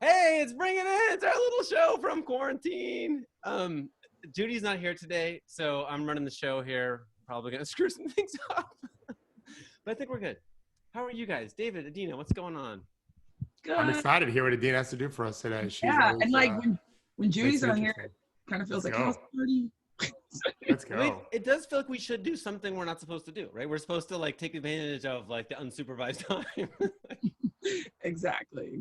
Hey, it's bringing it. It's our little show from quarantine. Judy's not here today, so I'm running the show here. Probably gonna screw some things up, but I think we're good. How are you guys, David, Adena? What's going on? Good. I'm excited to hear what Adena has to do for us today. She's yeah, always, and like when Judy's on here, interesting. it kind of feels Let's like go. house party. Let's go. It does feel like we should do something we're not supposed to do, right? We're supposed to like take advantage of like the unsupervised time. Exactly.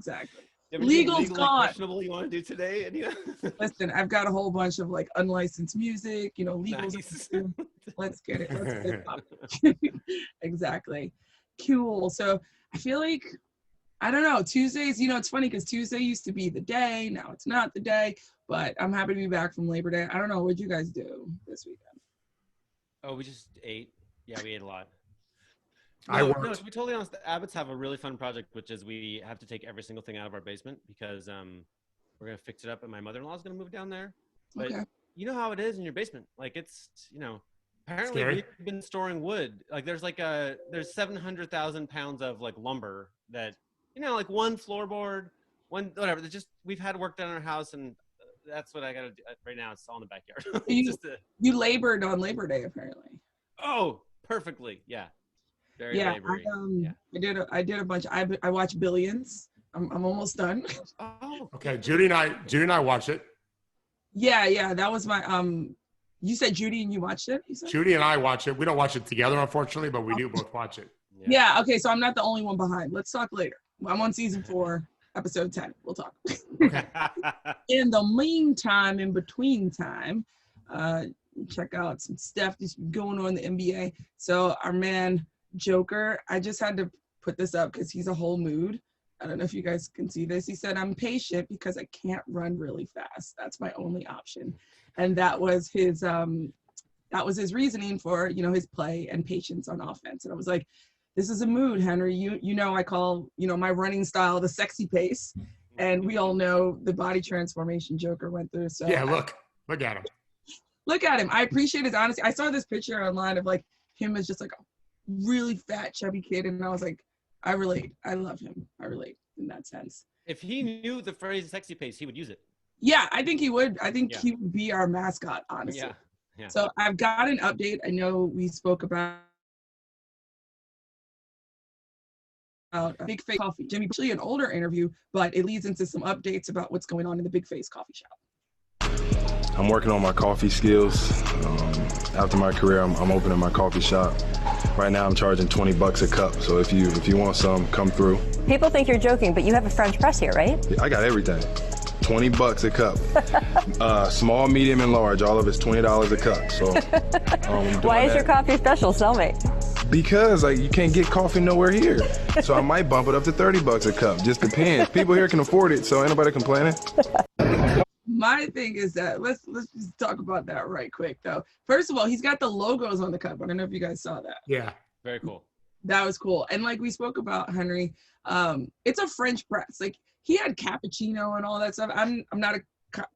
Legal's gone. questionable you want to do today, Adena? Listen, I've got a whole bunch of like unlicensed music, legal's. Nice. Let's get it. Let's get it up. Exactly. Cool. So I feel like, I don't know, Tuesdays, it's funny because Tuesday used to be the day. Now it's not the day, but I'm happy to be back from Labor Day. I don't know. What'd you guys do this weekend? Oh, we just ate. Yeah, we ate a lot. No, to be totally honest, the Abbotts have a really fun project, which is we have to take every single thing out of our basement because we're going to fix it up and my mother-in-law is going to move down there. But you know how it is in your basement. Like it's, apparently Scary. we've been storing wood. Like there's 700,000 pounds of like lumber that, like one floorboard, one, whatever. We've had work done on our house and that's what I got to do right now. It's all in the backyard. You labored on Labor Day, apparently. Oh, perfectly. Yeah. Very labory. I did a bunch. I watched Billions. I'm almost done. Oh. Okay, Judy and I watched it. Yeah. That was my You said Judy and you watched it? You said? Judy and I watch it. We don't watch it together, unfortunately, but we do both watch it. Yeah. Okay. So I'm not the only one behind. Let's talk later. I'm on season 4, episode 10. We'll talk. Okay. In the meantime, in between time, check out some stuff that's going on in the NBA. So our man Joker, I just had to put this up because he's a whole mood. I don't know if you guys can see this. He said, "I'm patient because I can't run really fast. That's my only option." And that was his reasoning for, his play and patience on offense. And I was like, this is a mood, Henry. I call, my running style the sexy pace. And we all know the body transformation Joker went through. So Yeah, look at him. Look at him. I appreciate his honesty. I saw this picture online of like him as just like a really fat, chubby kid. And I was like, I relate. I love him. I relate in that sense. If he knew the phrase sexy pace, he would use it. Yeah, I think he would. I think he would be our mascot, honestly. Yeah. So I've got an update. I know we spoke about Big Face Coffee. Jimmy, actually an older interview, but it leads into some updates about what's going on in the Big Face Coffee Shop. I'm working on my coffee skills. After my career, I'm opening my coffee shop. Right now, I'm charging $20 a cup. So if you want some, come through. People think you're joking, but you have a French press here, right? I got everything. $20 a cup. Small, medium, and large. All of it's $20 a cup. So why is your coffee special? Sell me. Because you can't get coffee nowhere here. So I might bump it up to $30 a cup. Just depends. People here can afford it, so ain't nobody complaining. My thing is that let's just talk about that right quick though. First of all, he's got the logos on the cup. I don't know if you guys saw that. Yeah. Very cool. That was cool. And like we spoke about, Henry, it's a French press. Like he had cappuccino and all that stuff. I'm not a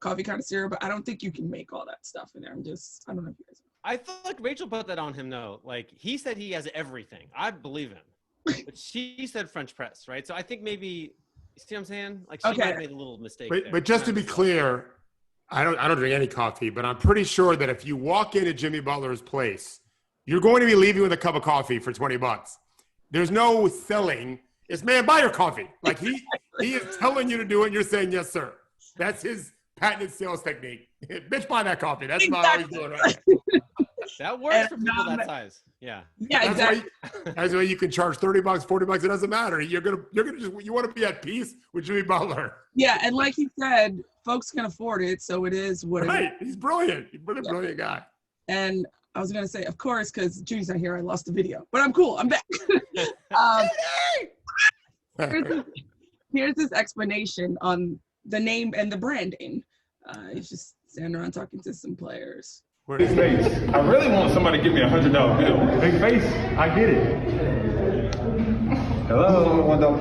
coffee connoisseur, but I don't think you can make all that stuff in there. I don't know if you guys know. I thought like Rachel put that on him though. Like he said he has everything. I believe him. But she said French press, right? So I think maybe, you see what I'm saying? Like she might have made a little mistake there. But just to be clear, I don't drink any coffee, but I'm pretty sure that if you walk into Jimmy Butler's place, you're going to be leaving with a cup of coffee for $20. There's no selling. It's, man, buy your coffee. Like he is telling you to do it, and you're saying yes, sir. That's his patented sales technique. Bitch, buy that coffee. That's exactly. How he's doing right now. That works for people that size. Yeah. Yeah, exactly. That's why you can charge $30, $40. It doesn't matter. You want to be at peace with Jimmy Butler. Yeah, and like he said, folks can afford it, so it is what it is. Right. He's brilliant. He's a brilliant guy. And I was gonna say, of course, because Judy's not here, I lost the video. But I'm cool. I'm back. Here's his explanation on the name and the branding. He's just standing around talking to some players. Big face. I really want somebody to give me $100 bill. Big face. I get it. Hello. $1 bill.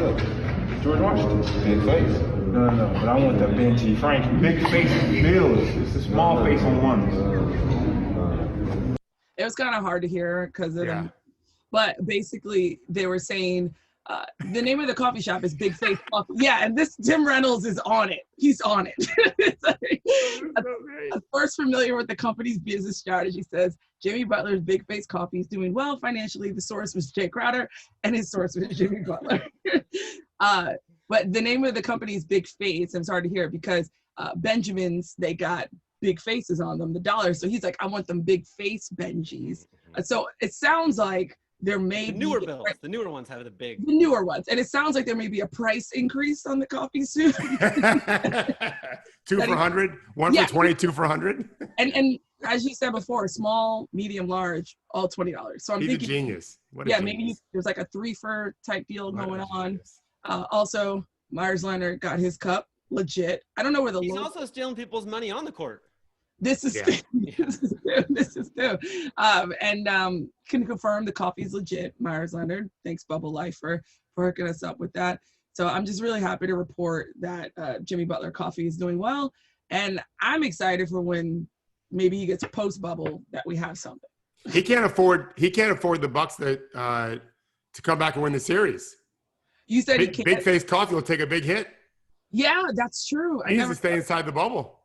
George Washington. Big face. No. But I want the Benji Frank. Big face bills. It's a small face on one. It was kind of hard to hear because of them. But basically, they were saying The name of the coffee shop is Big Face Coffee. Yeah, and this Tim Reynolds is on it. He's on it. A source familiar with the company's business strategy says Jimmy Butler's Big Face Coffee is doing well financially. The source was Jay Crowder, and his source was Jimmy Butler. But the name of the company is Big Face. I'm sorry to hear it because Benjamins, they got big faces on them, the dollars. So he's like, I want them big face Benjis. So it sounds like there may be newer bills. The newer ones have the newer ones. And it sounds like there may be a price increase on the coffee soon. 2 for 100, one for 20, 2 for 100. And as you said before, small, medium, large, all $20. So I'm He's thinking, a genius. Maybe there's like a 3 for type deal going on. Also, Myers-Leonard got his cup, legit. I don't know where he's also stealing people's money on the court. This is this is new. Can confirm the coffee is legit. Myers-Leonard, thanks Bubble Life for hooking us up with that. So I'm just really happy to report that Jimmy Butler coffee is doing well, and I'm excited for when maybe he gets post bubble that we have something. He can't afford the Bucks to come back and win the series. You said Big Face Coffee will take a big hit. Yeah, that's true. He needs to stay inside the bubble.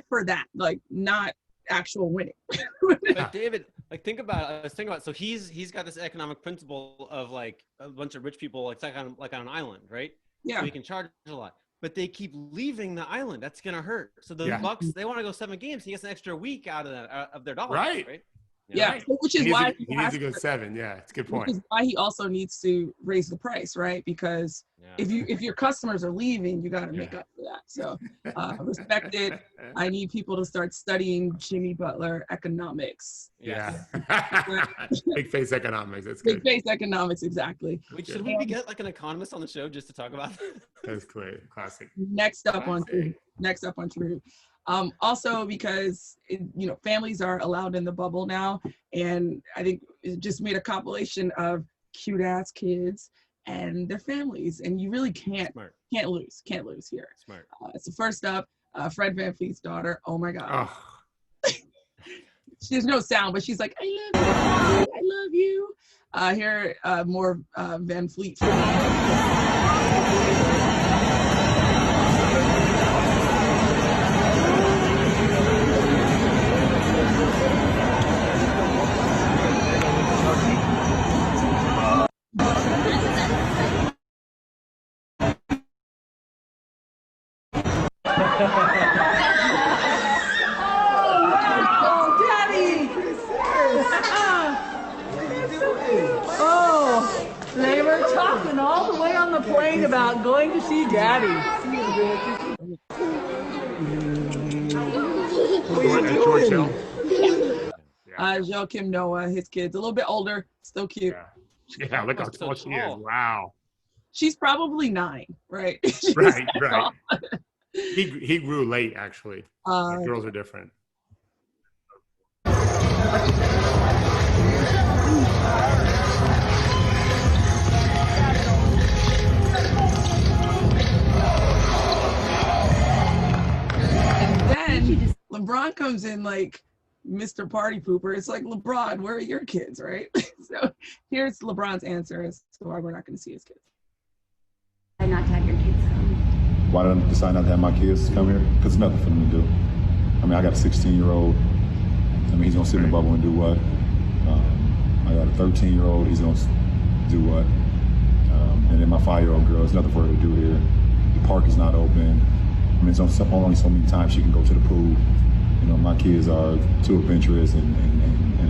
For that, like not actual winning. But David, like think about it. I was thinking about it. So he's got this economic principle of like a bunch of rich people, like on an island, right? Yeah. So he can charge a lot, but they keep leaving the island. That's gonna hurt. So the Bucks, they want to go 7 games. He gets an extra week out of their dollars, right? Yeah, right. Which is why he needs to go 7. Yeah, it's a good point. Which is why he also needs to raise the price, right? Because if your customers are leaving, you got to make up for that. So respect it. I need people to start studying Jimmy Butler economics. Yeah, Big Face economics. That's good. Big Face economics, exactly. Should we get like an economist on the show just to talk about that? That's great, classic. Next up on TrueHoop. Also because families are allowed in the bubble now, and I think it just made a compilation of cute ass kids and their families, and you really can't lose here. Smart. So first up, Fred VanVleet's daughter. Oh my God. Oh. There's no sound, but she's like, I love you. Here, more Van Fleet. They were talking all the way on the plane about going to see Daddy. Joakim Noah, his kids, a little bit older, still cute. Yeah, look how tall she is. Wow. She's probably 9, right? Right. He grew late, actually. Girls are different. And then LeBron comes in like Mr. Party Pooper. It's like, LeBron, where are your kids, right? So here's LeBron's answer as to why we're not going to see his kids. Why not to have your kids come? Why did I decide not to have my kids come here? Because there's nothing for them to do. I mean, I got a 16-year-old. I mean, he's going to sit in the bubble and do what? I got a 13-year-old. He's going to do what? And then my 5-year-old girl, there's nothing for her to do here. The park is not open. I mean, it's only so many times she can go to the pool. You know, my kids are too adventurous and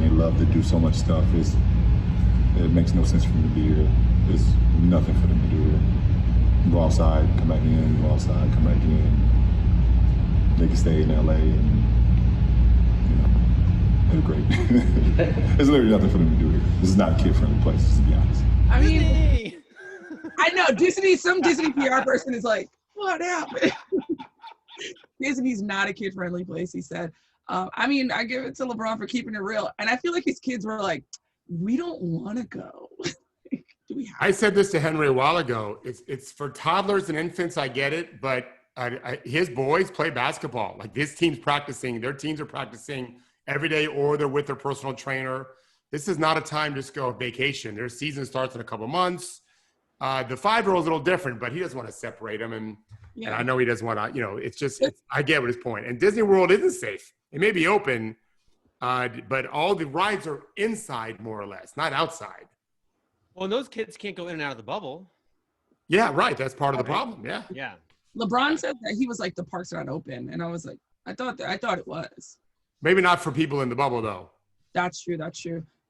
they love to do so much stuff. It makes no sense for them to be here. There's nothing for them to do here. Go outside, come back in, go outside, come back in. They can stay in LA and, they're great. There's literally nothing for them to do here. This is not a kid-friendly place, to be honest. I mean, I know some Disney PR person is like, what happened? Disney's not a kid-friendly place, he said. I mean, I give it to LeBron for keeping it real. And I feel like his kids were like, we don't want to go. I said this to Henry a while ago. It's for toddlers and infants, I get it, but his boys play basketball. Like this team's practicing, their teams are practicing every day, or they're with their personal trainer. This is not a time to just go vacation. Their season starts in a couple months. The 5-year-old's a little different, but he doesn't want to separate them. And I know he doesn't want to, it's just, I get what his point. And Disney World isn't safe. It may be open, but all the rides are inside more or less, not outside. Well, those kids can't go in and out of the bubble. Yeah, right. That's part of the problem. Yeah. Yeah. LeBron said that he was like, the park's not open. And I was like, I thought it was. Maybe not for people in the bubble, though. That's true.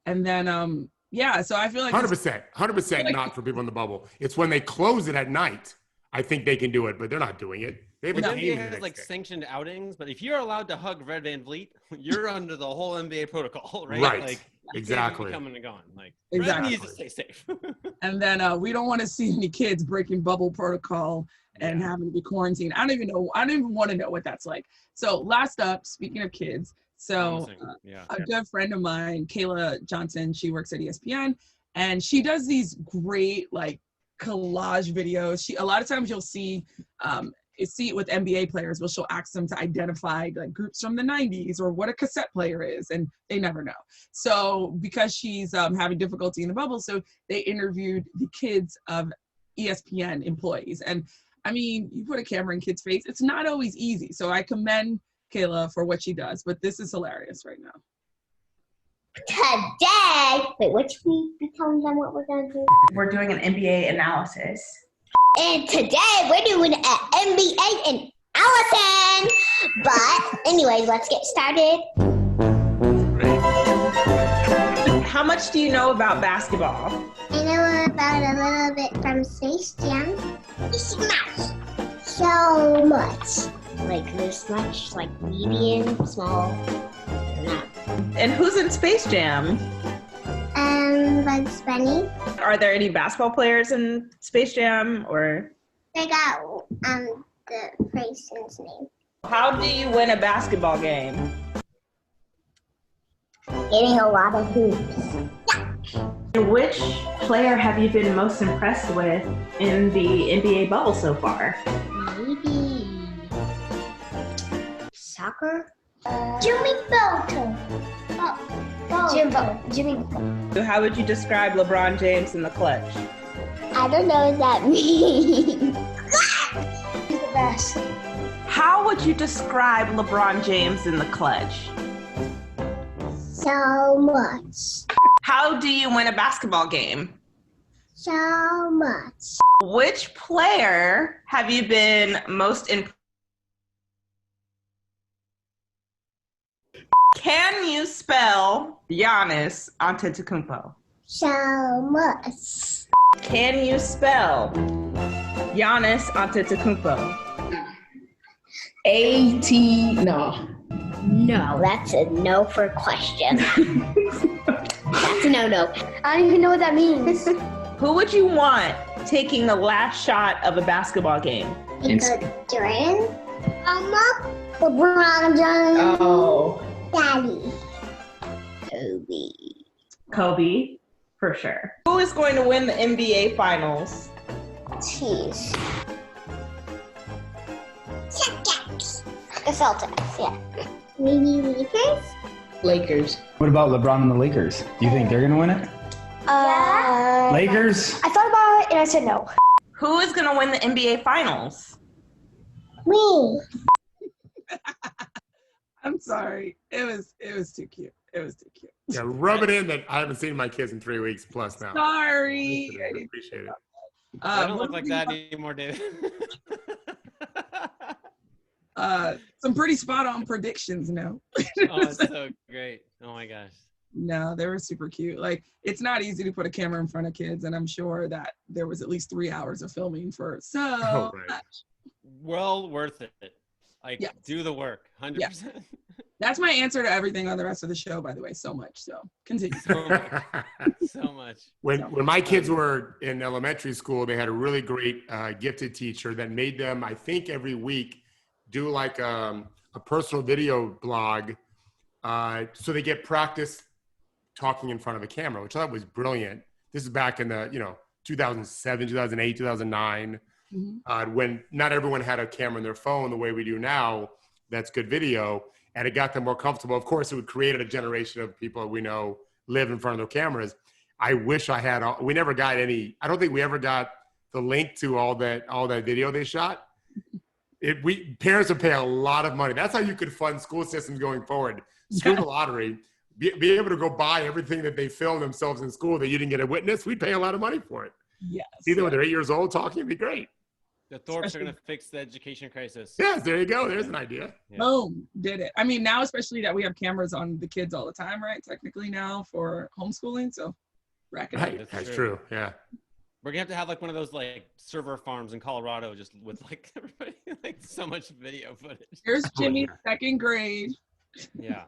And then, so I feel like 100% not for people in the bubble. It's when they close it at night. I think they can do it, but they're not doing it. They have the NBA has like sanctioned outings, but if you're allowed to hug Red Van Vliet, you're under the whole NBA protocol, right? Right. Like, exactly. Coming and going. Like, exactly. Red needs to stay safe. And then we don't want to see any kids breaking bubble protocol and having to be quarantined. I don't even want to know what that's like. So last up, speaking of kids, so a good friend of mine, Kayla Johnson, she works at ESPN, and she does these great like collage videos. A lot of times you'll see it with NBA players, where she'll ask them to identify like groups from the 90s or what a cassette player is, and they never know. So because she's having difficulty in the bubble, so they interviewed the kids of ESPN employees. And I mean, you put a camera in kids' face, it's not always easy. So I commend Kayla for what she does, but this is hilarious right now. Today, wait, be telling them what we're going to do? We're doing an NBA analysis. And today, we're doing an NBA analysis. But anyway, let's get started. How much do you know about basketball? I know about a little bit from Space Jam. So much. Like this much, like medium, small, or not. And who's in Space Jam? Bugs Bunny. Are there any basketball players in Space Jam, or? They got the person's name. How do you win a basketball game? Getting a lot of hoops. Yeah. Which player have you been most impressed with in the NBA bubble so far? Maybe soccer. Jimmy Bolton. Jimmy. How would you describe LeBron James in the clutch? I don't know what that means. He's the best. How would you describe LeBron James in the clutch? So much. How do you win a basketball game? So much. Which player have you been most impressed? Can you spell Giannis Antetokounmpo? So much. Can you spell Giannis Antetokounmpo? No, that's a no for a question. That's a no. I don't even know what that means. Who would you want taking the last shot of a basketball game? Durant? LeBron Johnson. Oh. Daddy. Kobe, for sure. Who is going to win the NBA Finals? Jeez. The Celtics, yeah. Maybe Lakers. What about LeBron and the Lakers? Do you think they're going to win it? Lakers? I thought about it and I said no. Who is going to win the NBA Finals? Me. I'm sorry. It was too cute. Yeah, rub it in that I haven't seen my kids in 3 weeks plus now. Sorry. I appreciate it. I don't look like that anymore, David. Some pretty spot on predictions, no. Oh, it's so great. Oh my gosh. No, they were super cute. Like, it's not easy to put a camera in front of kids, and I'm sure that there was at least 3 hours of filming for much. Well worth it. Like, do the work, 100%. Yeah. That's my answer to everything on the rest of the show, by the way, so much. So continue. So much. When my kids were in elementary school, they had a really great gifted teacher that made them, I think every week, do like a personal video blog so they get practice talking in front of a camera, which I thought was brilliant. This is back in the 2007, 2008, 2009, when not everyone had a camera in their phone the way we do now. That's good video, and it got them more comfortable. Of course, it would create a generation of people we know live in front of their cameras. I wish I had we never got any. I don't think we ever got the link to all that video they shot. Parents would pay a lot of money. That's how you could fund school systems going forward. Screw the lottery. Be able to go buy everything that they filmed themselves in school that you didn't get a witness. We'd pay a lot of money for it. Yes. Either when they're 8 years old talking, it'd be great. The Thorpes are going to fix the education crisis. Yes, there you go. There's an idea. Yeah. Boom, did it. I mean, now especially that we have cameras on the kids all the time, right? Technically now for homeschooling, so rack it up. Right. That's true. Yeah. We're gonna have to have like one of those like server farms in Colorado, just with like everybody like so much video footage. Here's Jimmy's second grade. Yeah.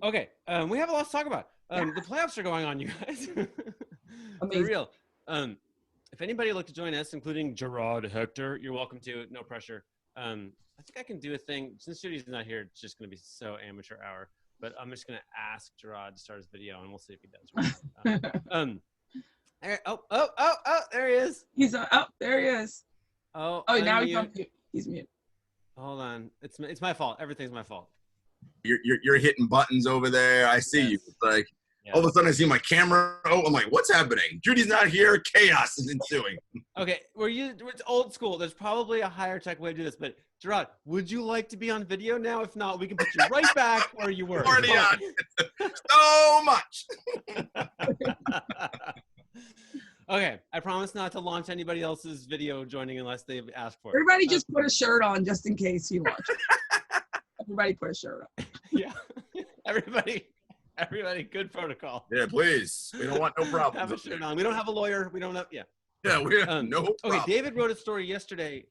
Okay. We have a lot to talk about. The playoffs are going on, you guys. For real. If anybody would like to join us, including Gerard Hector, you're welcome to. No pressure. I think I can do a thing. Since Judy's not here, it's just going to be so amateur hour. But I'm just going to ask Gerard to start his video, and we'll see if he does. There he is. There he is. Oh, now he's on mute. He's mute. Hold on. It's my fault. Everything's my fault. You're hitting buttons over there. I see you. It's like all of a sudden I see my camera. Oh, I'm like, what's happening? Judy's not here. Chaos is ensuing. Okay, it's old school. There's probably a higher tech way to do this, but Gerard, would you like to be on video now? If not, we can put you right back where you were. Already on. So much. Okay, I promise not to launch anybody else's video joining unless they ask for it. Everybody just put a shirt on just in case you launch. Everybody put a shirt on. Yeah. Everybody, good protocol. Yeah, please. We don't want no problems. Have a shirt on. We don't have a lawyer. We don't have, Yeah, we have no problem. Okay, David wrote a story yesterday,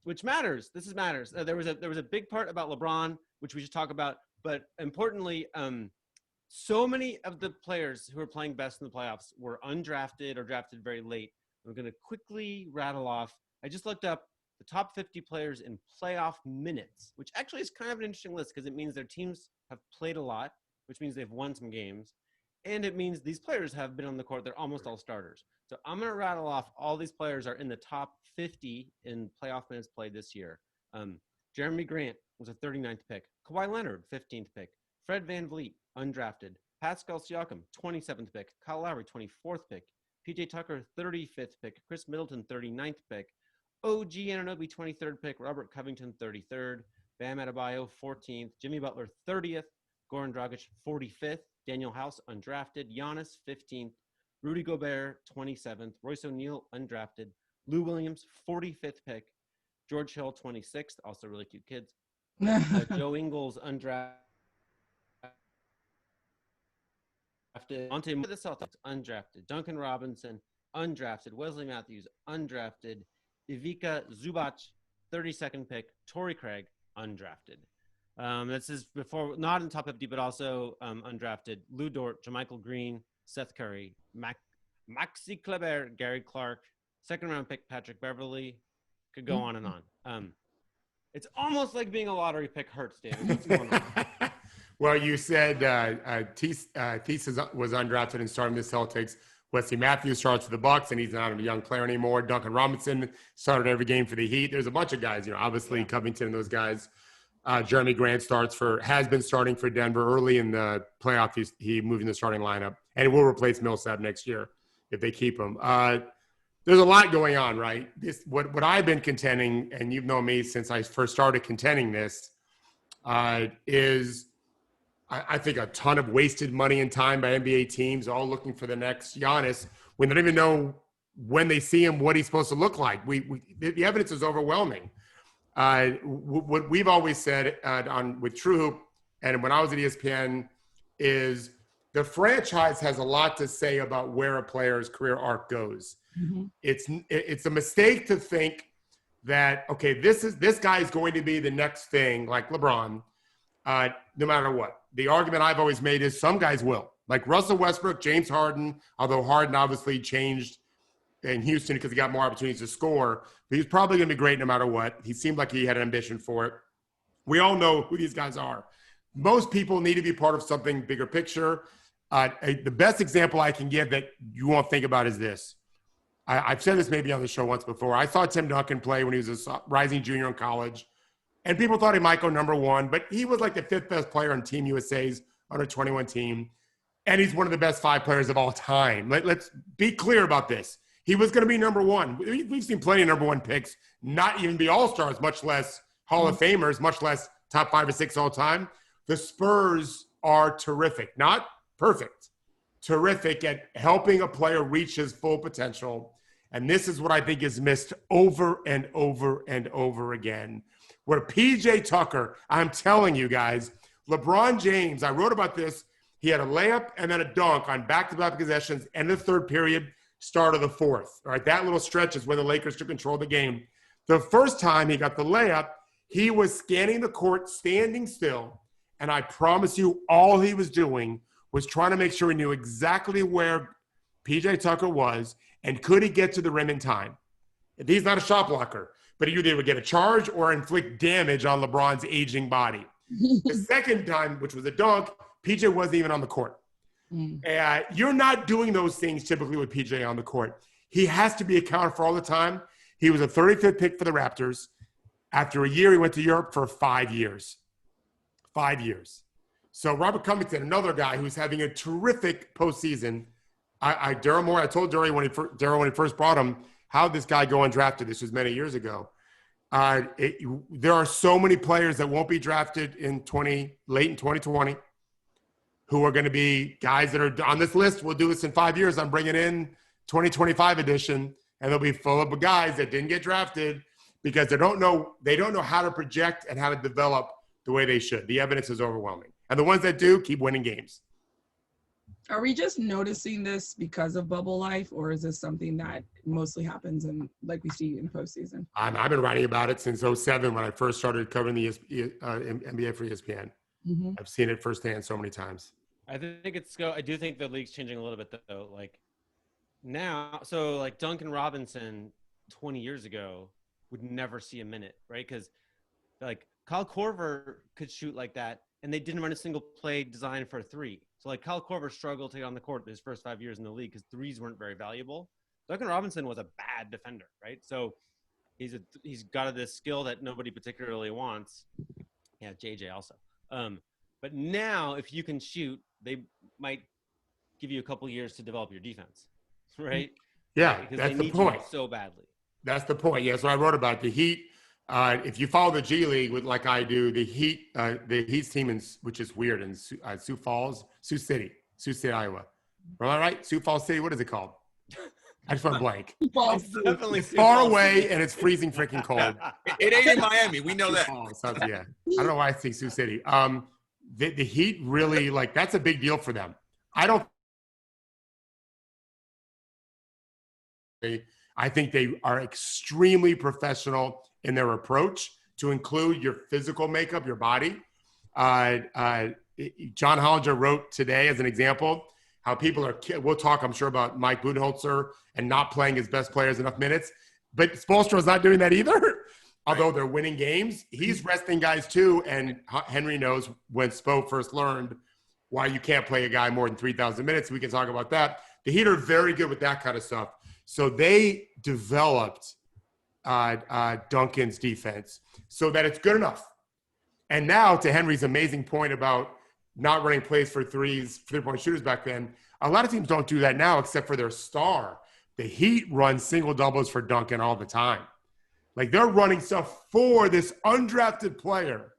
which matters. This matters. There was a big part about LeBron, which we should talk about, but importantly, so many of the players who are playing best in the playoffs were undrafted or drafted very late. I'm going to quickly rattle off. I just looked up the top 50 players in playoff minutes, which actually is kind of an interesting list because it means their teams have played a lot, which means they've won some games. And it means these players have been on the court. They're almost all starters. So I'm going to rattle off all these players are in the top 50 in playoff minutes played this year. Jeremy Grant was a 39th pick. Kawhi Leonard, 15th pick. Fred VanVleet, undrafted. Pascal Siakam, 27th pick. Kyle Lowry, 24th pick. PJ Tucker, 35th pick. Chris Middleton, 39th pick. OG Anunoby, 23rd pick. Robert Covington, 33rd. Bam Adebayo, 14th. Jimmy Butler, 30th. Goran Dragic, 45th. Daniel House, undrafted. Giannis, 15th. Rudy Gobert, 27th. Royce O'Neal, undrafted. Lou Williams, 45th pick. George Hill, 26th. Also really cute kids. Joe Ingles, undrafted. Monte the Celtics, undrafted. Duncan Robinson, undrafted. Wesley Matthews, undrafted. Ivica Zubac, 32nd pick. Torrey Craig, undrafted. This is before, not in top 50, but also undrafted. Lou Dort, JaMychal Green, Seth Curry, Maxi Kleber, Gary Clark, second-round pick Patrick Beverly. Could go on and on. It's almost like being a lottery pick hurts, David. What's going on? Well, you said Thies was undrafted and starting the Celtics. Wesley Matthews starts for the Bucks, and he's not a young player anymore. Duncan Robinson started every game for the Heat. There's a bunch of guys, obviously Covington and those guys. Jeremy Grant has been starting for Denver early in the playoff. He moved in the starting lineup, and will replace Millsap next year if they keep him. There's a lot going on, right? What I've been contending, and you've known me since I first started contending this, is I think a ton of wasted money and time by NBA teams, all looking for the next Giannis when they don't even know when they see him what he's supposed to look like. The evidence is overwhelming. What we've always said with TrueHoop and when I was at ESPN is the franchise has a lot to say about where a player's career arc goes. Mm-hmm. It's a mistake to think that, okay, this guy is going to be the next thing like LeBron, no matter what. The argument I've always made is some guys will. Like Russell Westbrook, James Harden, although Harden obviously changed in Houston because he got more opportunities to score, but he's probably going to be great no matter what. He seemed like he had an ambition for it. We all know who these guys are. Most people need to be part of something bigger picture. The best example I can give that you won't think about is this. I've said this maybe on the show once before. I saw Tim Duncan play when he was a rising junior in college, and people thought he might go number one, but he was like the fifth best player on Team USA's under 21 team. and he's one of the best 5 players of all time. Let's be clear about this. He was going to be number 1. We've seen plenty of number 1 picks not even be all-stars, much less Hall of Famers, much less top 5 or 6 all time. The Spurs are terrific, not perfect, terrific at helping a player reach his full potential. And this is what I think is missed over and over and over again. Where PJ Tucker, I'm telling you guys, LeBron James, I wrote about this. He had a layup and then a dunk on back-to-back possessions, end of the 3rd period, start of the 4th. All right, that little stretch is when the Lakers took control of the game. The first time he got the layup, he was scanning the court, standing still, and I promise you all he was doing was trying to make sure he knew exactly where PJ Tucker was and could he get to the rim in time. He's not a shot blocker, but he either would get a charge or inflict damage on LeBron's aging body. The second time, which was a dunk, PJ wasn't even on the court. You're not doing those things typically with PJ on the court. He has to be accounted for all the time. He was a 35th pick for the Raptors. After a year, he went to Europe for 5 years. 5 years. So Robert Covington, another guy who's having a terrific postseason. Daryl Moore, I told Daryl when he first brought him, how'd this guy go undrafted? This was many years ago. There are so many players that won't be drafted late in 2020 who are going to be guys that are on this list. We'll do this in 5 years. I'm bringing in 2025 edition, and they'll be full of guys that didn't get drafted because they don't know how to project and how to develop the way they should. The evidence is overwhelming. And the ones that do keep winning games. Are we just noticing this because of bubble life, or is this something that mostly happens in, like we see in postseason? I've been writing about it since 2007 when I first started covering the NBA for ESPN. Mm-hmm. I've seen it firsthand so many times. I do think the league's changing a little bit though. Like now, so like Duncan Robinson 20 years ago would never see a minute, right? Because like Kyle Korver could shoot like that, and they didn't run a single play designed for a 3. So like Kyle Korver struggled to get on the court his first 5 years in the league because 3s weren't very valuable. Duncan Robinson was a bad defender, right? So he's got this skill that nobody particularly wants. Yeah, JJ also. But now if you can shoot, they might give you a couple years to develop your defense, right? Yeah, because that's they the point. you so badly. That's the point. Yeah, so I wrote about the Heat. If you follow the G League like I do, the Heat's team, which is weird, in Sioux City, Iowa. Am I right? Sioux Falls City. What is it called? I just went blank. Definitely far away, and it's freezing freaking cold. It ain't in Miami. We know that. Yeah, I don't know why I think Sioux City. The Heat really that's a big deal for them. I think they are extremely professional in their approach to include your physical makeup, your body. John Hollinger wrote today as an example how people are – we'll talk, I'm sure, about Mike Budenholzer and not playing his best players enough minutes. But Spoelstra's not doing that either, although they're winning games. He's resting guys too, and Henry knows when Spo first learned why you can't play a guy more than 3,000 minutes. We can talk about that. The Heat are very good with that kind of stuff. So they developed Duncan's defense so that it's good enough. And now, to Henry's amazing point about not running plays for three-point shooters back then, a lot of teams don't do that now except for their star. The Heat run single doubles for Duncan all the time. Like they're running stuff for this undrafted player.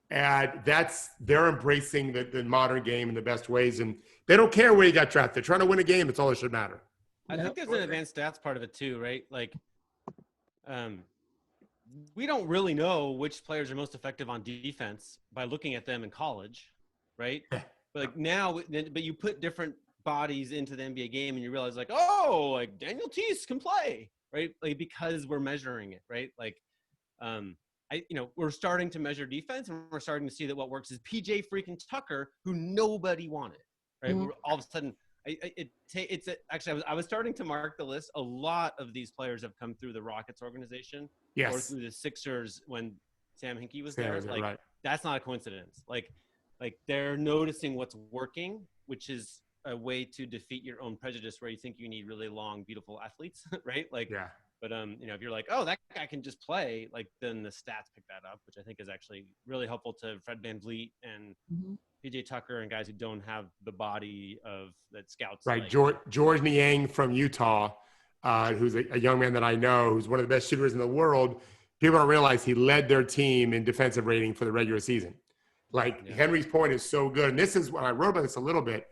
And they're embracing the modern game in the best ways. And they don't care where you got drafted. They're trying to win a game. That's all that should matter. I think there's an advanced stats part of it too, right? Like, we don't really know which players are most effective on defense by looking at them in college, right? But like now, but you put different bodies into the NBA game and you realize like, oh, like Daniel Tice can play, right? Like because we're measuring it, right? Like, we're starting to measure defense and we're starting to see that what works is PJ freaking Tucker, who nobody wanted, right? Mm-hmm. All of a sudden. I was starting to mark the list. A lot of these players have come through the Rockets organization, or through the Sixers when Sam Hinkie was there. Like that's not a coincidence. Like they're noticing what's working, which is a way to defeat your own prejudice, where you think you need really long, beautiful athletes, right? Like But if you're like, oh, that guy can just play, like then the stats pick that up, which I think is actually really helpful to Fred VanVleet and PJ Tucker and guys who don't have the body of that scouts. Right, like. George Niang from Utah, who's a young man that I know, who's one of the best shooters in the world. People don't realize he led their team in defensive rating for the regular season. Henry's point is so good, and this is what I wrote about this a little bit.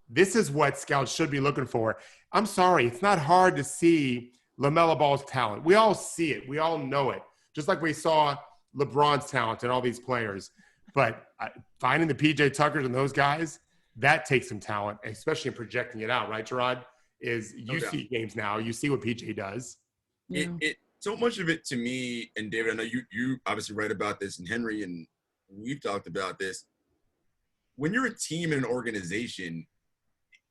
This is what scouts should be looking for. I'm sorry, it's not hard to see LaMelo Ball's talent. We all see it. We all know it. Just like we saw LeBron's talent and all these players. But finding the PJ Tuckers and those guys, that takes some talent, especially in projecting it out, right, Gerard? See games now. You see what PJ does. Yeah. So much of it to me, and David, I know you obviously write about this, and Henry, and we've talked about this. When you're a team and an organization,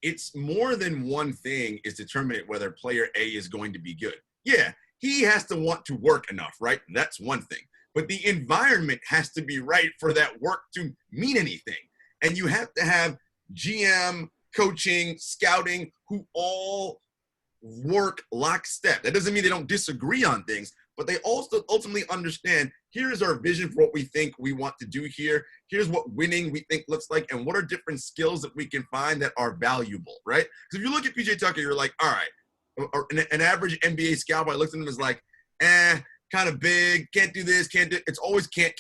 it's more than one thing is determining whether player A is going to be good. Yeah, he has to want to work enough, right? That's one thing. But the environment has to be right for that work to mean anything. And you have to have GM, coaching, scouting, who all work lockstep. That doesn't mean they don't disagree on things, but they also ultimately understand, here's our vision for what we think we want to do here. Here's what winning we think looks like, and what are different skills that we can find that are valuable, right? Because if you look at PJ Tucker, you're like, all right, or an average NBA scout, I looked at him as like, kind of big, can't do this, can't do it. It's always can't,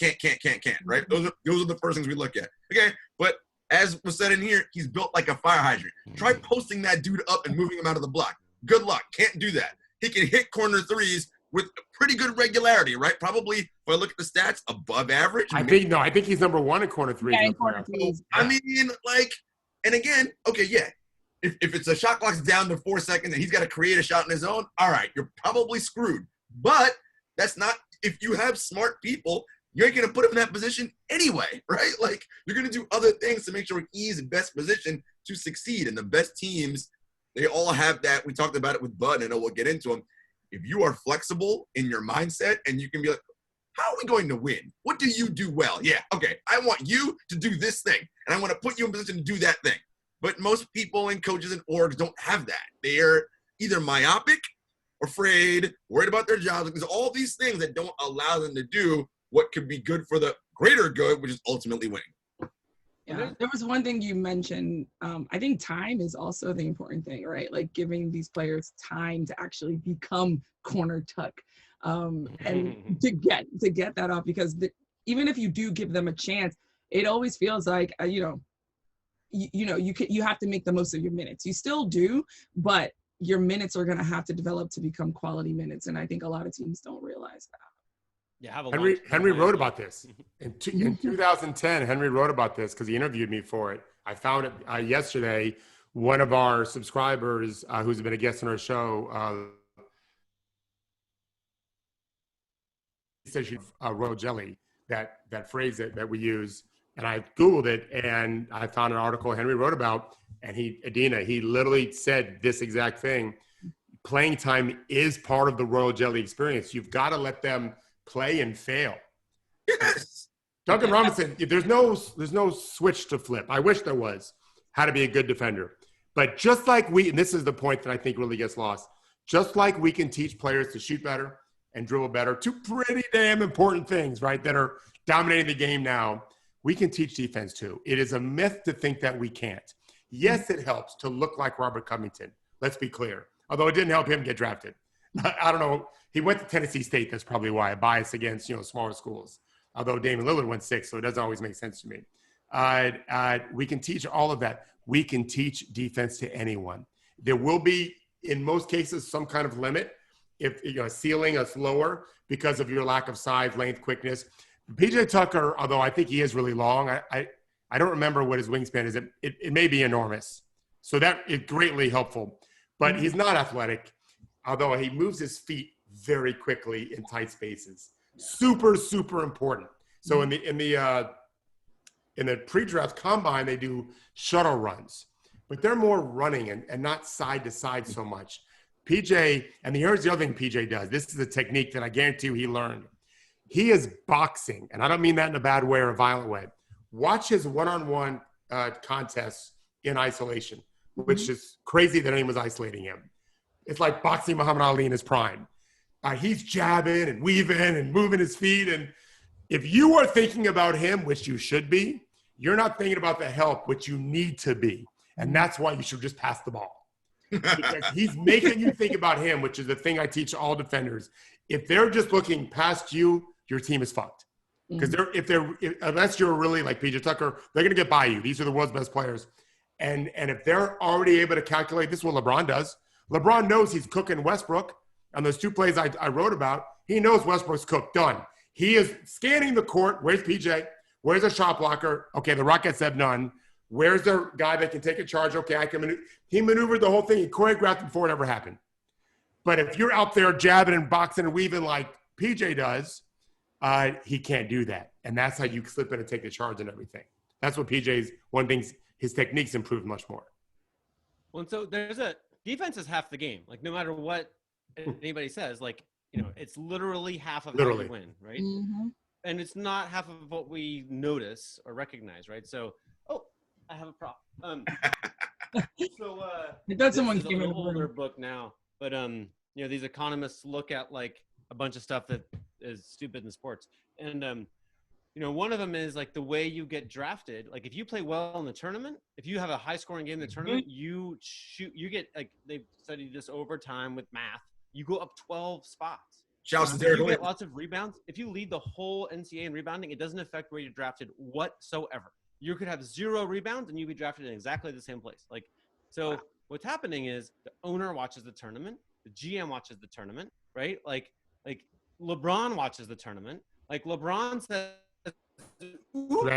right? Those are the first things we look at. Okay, but as was said in here, he's built like a fire hydrant. Try posting that dude up and moving him out of the block. Good luck, can't do that. He can hit corner threes with pretty good regularity, right? Probably, if I look at the stats, above average. I think he's number one in corner threes. Yeah, in corner threes. I mean, and again, okay, yeah. If it's a shot clock's down to 4 seconds and he's got to create a shot on his own, all right, you're probably screwed. But that's not, if you have smart people, you ain't going to put him in that position anyway, right? Like, you're going to do other things to make sure he's in best position to succeed. And the best teams, they all have that. We talked about it with Bud, and I know we'll get into him. If you are flexible in your mindset and you can be like, how are we going to win? What do you do well? Yeah, okay, I want you to do this thing, and I want to put you in position to do that thing. But most people and coaches and orgs don't have that. They're either myopic, afraid, worried about their jobs. There's all these things that don't allow them to do what could be good for the greater good, which is ultimately winning. Yeah, there was one thing you mentioned. I think time is also the important thing, right? Like giving these players time to actually become corner tuck, and to get that off. Because even if you do give them a chance, it always feels like you have to make the most of your minutes. You still do, but your minutes are going to have to develop to become quality minutes, and I think a lot of teams don't realize that. Yeah, Henry wrote about this in 2010. Henry wrote about this because he interviewed me for it. I found it yesterday. One of our subscribers who's been a guest on our show says she's royal jelly, that phrase that we use. And I Googled it and I found an article Henry wrote about, and Adena, he literally said this exact thing. Playing time is part of the royal jelly experience. You've got to let them play and fail. Yes. Duncan Robinson, there's no switch to flip. I wish there was, how to be a good defender. But just like and this is the point that I think really gets lost, just like we can teach players to shoot better and dribble better, two pretty damn important things, right, that are dominating the game now, we can teach defense too. It is a myth to think that we can't. Yes, it helps to look like Robert Covington. Let's be clear. Although it didn't help him get drafted. I don't know. He went to Tennessee State. That's probably why. A bias against, smaller schools. Although Damian Lillard went 6, so it doesn't always make sense to me. We can teach all of that. We can teach defense to anyone. There will be, in most cases, some kind of limit. If a ceiling is lower because of your lack of size, length, quickness. PJ Tucker, although I think he is really long, I don't remember what his wingspan is. It may be enormous. So that is greatly helpful. But he's not athletic, although he moves his feet very quickly in tight spaces. Super, super important. So in the pre-draft combine, they do shuttle runs, but they're more running and not side to side so much. PJ, and here's the other thing PJ does. This is a technique that I guarantee you he learned. He is boxing, and I don't mean that in a bad way or a violent way. Watch his one-on-one contests in isolation, which is crazy that anyone was isolating him. It's like boxing Muhammad Ali in his prime. he's jabbing and weaving and moving his feet. And if you are thinking about him, which you should be, you're not thinking about the help, which you need to be. And that's why you should just pass the ball. Because he's making you think about him, which is the thing I teach all defenders. If they're just looking past you, your team is fucked. Because unless you're really like PJ Tucker, they're going to get by you. These are the world's best players. And if they're already able to calculate, this is what LeBron does. LeBron knows he's cooking Westbrook on those 2 plays I wrote about. He knows Westbrook's cooked, done. He is scanning the court. Where's PJ? Where's a shot blocker? Okay, the Rockets have none. Where's the guy that can take a charge? Okay, I can maneuver. He maneuvered the whole thing. He choreographed it before it ever happened. But if you're out there jabbing and boxing and weaving like PJ does, he can't do that. And that's how you slip in and take the charge and everything. That's what PJ's one thing. His techniques improved much more. Well, and so defense is half the game. Like no matter what anybody says, like, it's literally half of how you win, right? Mm-hmm. And it's not half of what we notice or recognize, right? So, I have a prop. I thought someone came in an older book now, but these economists look at like a bunch of stuff that is stupid in sports, and one of them is like the way you get drafted. Like if you play well in the tournament, if you have a high scoring game in the tournament, you get like they've studied this over time with math. You go up 12 spots. Shouts to Daryl You Moore. get lots of rebounds. If you lead the whole NCAA in rebounding, it doesn't affect where you're drafted whatsoever. You could have 0 rebounds and you'd be drafted in exactly the same place. Like, so what's happening is the owner watches the tournament, the GM watches the tournament, right? Like LeBron watches the tournament. Like LeBron says, "Ooh,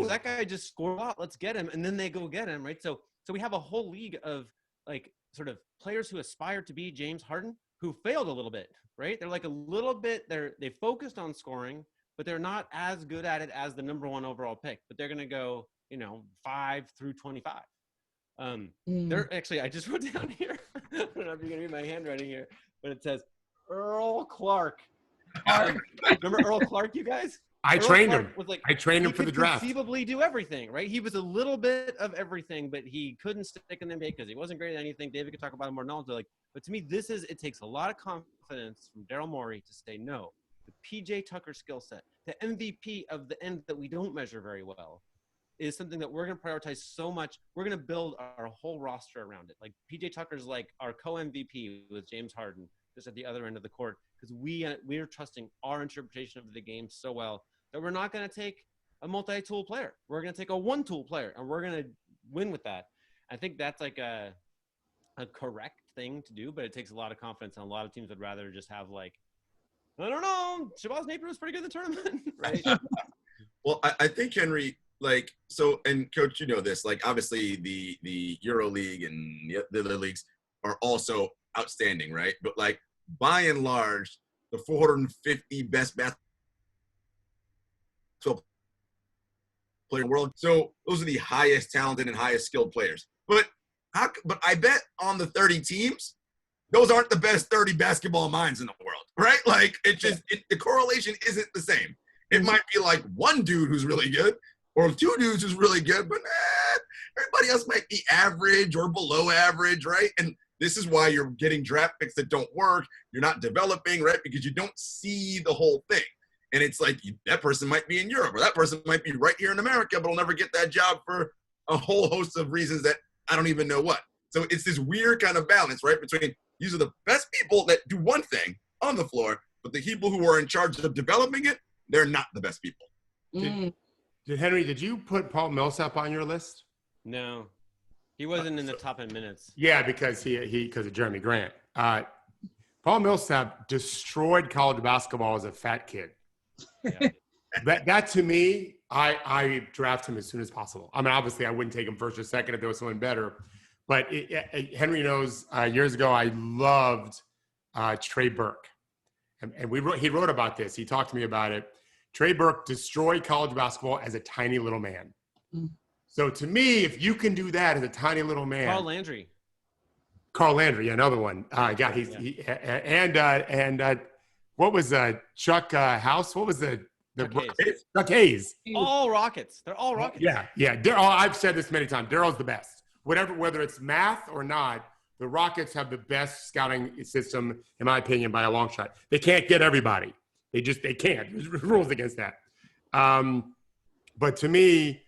that guy just scored a lot. Let's get him," and then they go get him, right? So we have a whole league of like sort of players who aspire to be James Harden who failed a little bit, right? They're like a little bit. They focused on scoring, but they're not as good at it as the number 1 overall pick. But they're going to go, 5 through 25. They're actually, I just wrote down here. I don't know if you're going to read my handwriting here, but it says Earl Clark. Remember Earl Clark, you guys? I trained him. I trained him for the draft. He could conceivably do everything, right? He was a little bit of everything, but he couldn't stick in the NBA because he wasn't great at anything. David could talk about it more knowledge. But to me, it takes a lot of confidence from Daryl Moore to say no. The PJ Tucker skill set, the MVP of the end that we don't measure very well, is something that we're going to prioritize so much. We're going to build our whole roster around it. Like PJ Tucker's like our co-MVP with James Harden, just at the other end of the court, because we are trusting our interpretation of the game so well that we're not going to take a multi-tool player. We're going to take a one-tool player, and we're going to win with that. I think that's like a correct thing to do, but it takes a lot of confidence, and a lot of teams would rather just have like, I don't know, Shabazz Napier was pretty good in the tournament, right? Well, I think, Henry, and Coach, you know this, obviously the Euro League and the other leagues are also outstanding, right? But by and large, the 450 best basketball player in the world. So those are the highest talented and highest skilled players. But I bet on the 30 teams, those aren't the best 30 basketball minds in the world, right? The correlation isn't the same. It might be one dude who's really good or 2 dudes who's really good, but everybody else might be average or below average, right? And this is why you're getting draft picks that don't work. You're not developing, right? Because you don't see the whole thing. And it's that person might be in Europe or that person might be right here in America, but will never get that job for a whole host of reasons that I don't even know what. So it's this weird kind of balance, right? Between these are the best people that do one thing on the floor, but the people who are in charge of developing it, they're not the best people. Henry, did you put Paul Millsap on your list? No. He wasn't in the top 10 minutes. Yeah, because because of Jeremy Grant. Paul Millsap destroyed college basketball as a fat kid. Yeah. that to me, I draft him as soon as possible. I mean, obviously, I wouldn't take him first or second if there was someone better. But Henry knows years ago I loved Trey Burke, and he wrote about this. He talked to me about it. Trey Burke destroyed college basketball as a tiny little man. So to me, if you can do that as a tiny little man, Carl Landry, another one. What was Chuck House? What was Chuck Hayes? All Rockets. They're all Rockets. Yeah. I've said this many times. Daryl's the best. Whether it's math or not, The Rockets have the best scouting system, in my opinion, by a long shot. They can't get everybody. They can't. There's rules against that. But to me,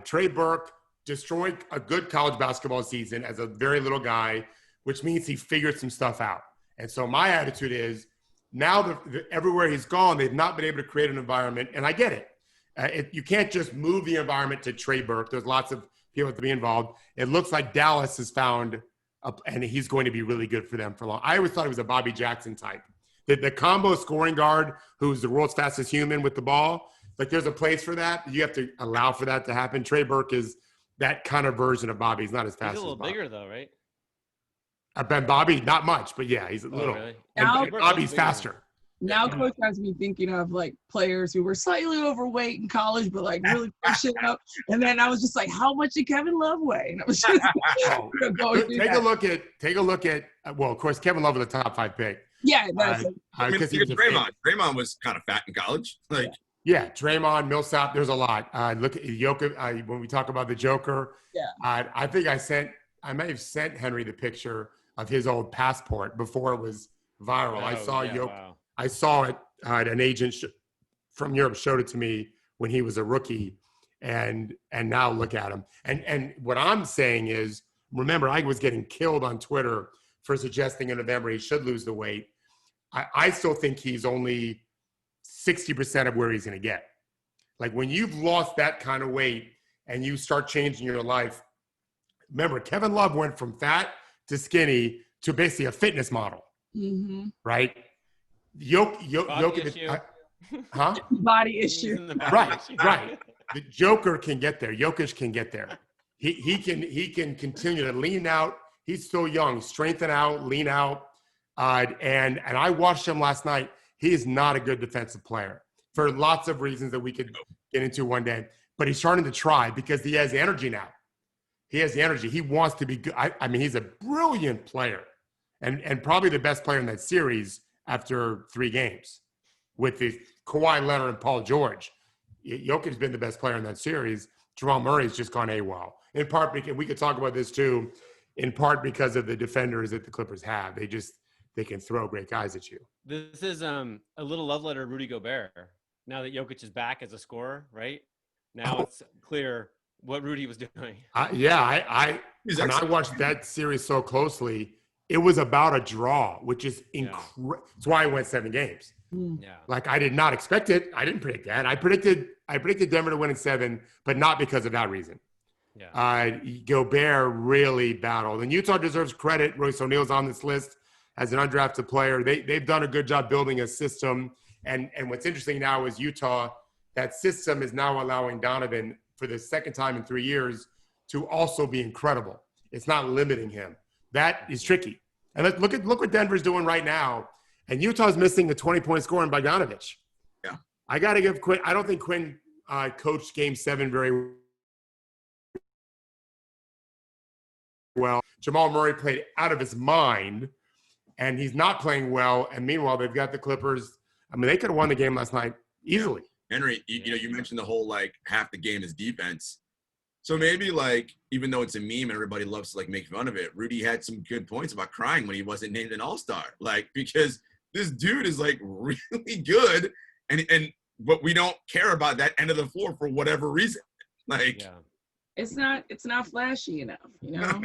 Trey Burke destroyed a good college basketball season as a very little guy, which means he figured some stuff out. And so my attitude is now everywhere he's gone, they've not been able to create an environment. And I get it. You can't just move the environment to Trey Burke. There's lots of people to be involved. It looks like Dallas has found, and he's going to be really good for them for long. I always thought he was a Bobby Jackson type. The combo scoring guard who's the world's fastest human with the ball, like there's a place for that. You have to allow for that to happen. Trey Burke is that kind of version of Bobby. He's not as fast as Bobby. He's a little bigger though, right? Ben Bobby, not much, but yeah, he's a little. Really? And Bobby's faster. Now coach has me thinking of like players who were slightly overweight in college, but like really pushing up. And then I was just like, how much did Kevin Love weigh? And I was just take a look at. Well, of course, Kevin Love was the top 5 pick. Yeah, that's because he was Draymond was kind of fat in college. Like yeah, Draymond, Millsap. There's a lot. Look at Jokic. When we talk about the Joker, I think I may have sent Henry the picture of his old passport before it was viral. I saw Jokic. Wow. I saw it. An agent from Europe showed it to me when he was a rookie, and now look at him. And what I'm saying is, remember, I was getting killed on Twitter for suggesting in November he should lose the weight. I still think he's only 60% of where he's going to get. Like when you've lost that kind of weight and you start changing your life. Remember, Kevin Love went from fat to skinny to basically a fitness model, right? Jokic, body issue. Right. The Joker can get there. Jokic can get there. He can continue to lean out. He's still young. Strengthen out, lean out. And I watched him last night. He is not a good defensive player for lots of reasons that we could get into one day. But he's starting to try because he has the energy now. He has the energy. He wants to be good. I mean, he's a brilliant player and probably the best player in that series after 3 games with the Kawhi Leonard and Paul George. Jokic has been the best player in that series. Jamal Murray's just gone AWOL. In part because we could talk about this too, in part because of the defenders that the Clippers have. They can throw great guys at you. This is a little love letter to Rudy Gobert. Now that Jokic is back as a scorer, right? Now it's clear what Rudy was doing. When I watched that series so closely, it was about a draw, which is incredible. That's why I went 7 games. Yeah. Like I did not expect it. I didn't predict that. I predicted Denver to win in 7, but not because of that reason. Yeah. Gobert really battled, and Utah deserves credit. Royce O'Neal's on this list as an undrafted player. They've done a good job building a system. And what's interesting now is Utah, that system is now allowing Donovan for the second time in 3 years to also be incredible. It's not limiting him. That is tricky. And look what Denver's doing right now. And Utah's missing the 20-point score in Bogdanovich. Yeah. I got to give Quinn – I don't think Quinn coached Game 7 very well. Jamal Murray played out of his mind, and he's not playing well. And meanwhile, they've got the Clippers. I mean, they could have won the game last night easily. Henry, you mentioned the whole, like, half the game is defense. So maybe, like, even though it's a meme and everybody loves to, like, make fun of it, Rudy had some good points about crying when he wasn't named an all-star. Like, because this dude is, like, really good, but we don't care about that end of the floor for whatever reason. Like, it's not flashy enough, you know.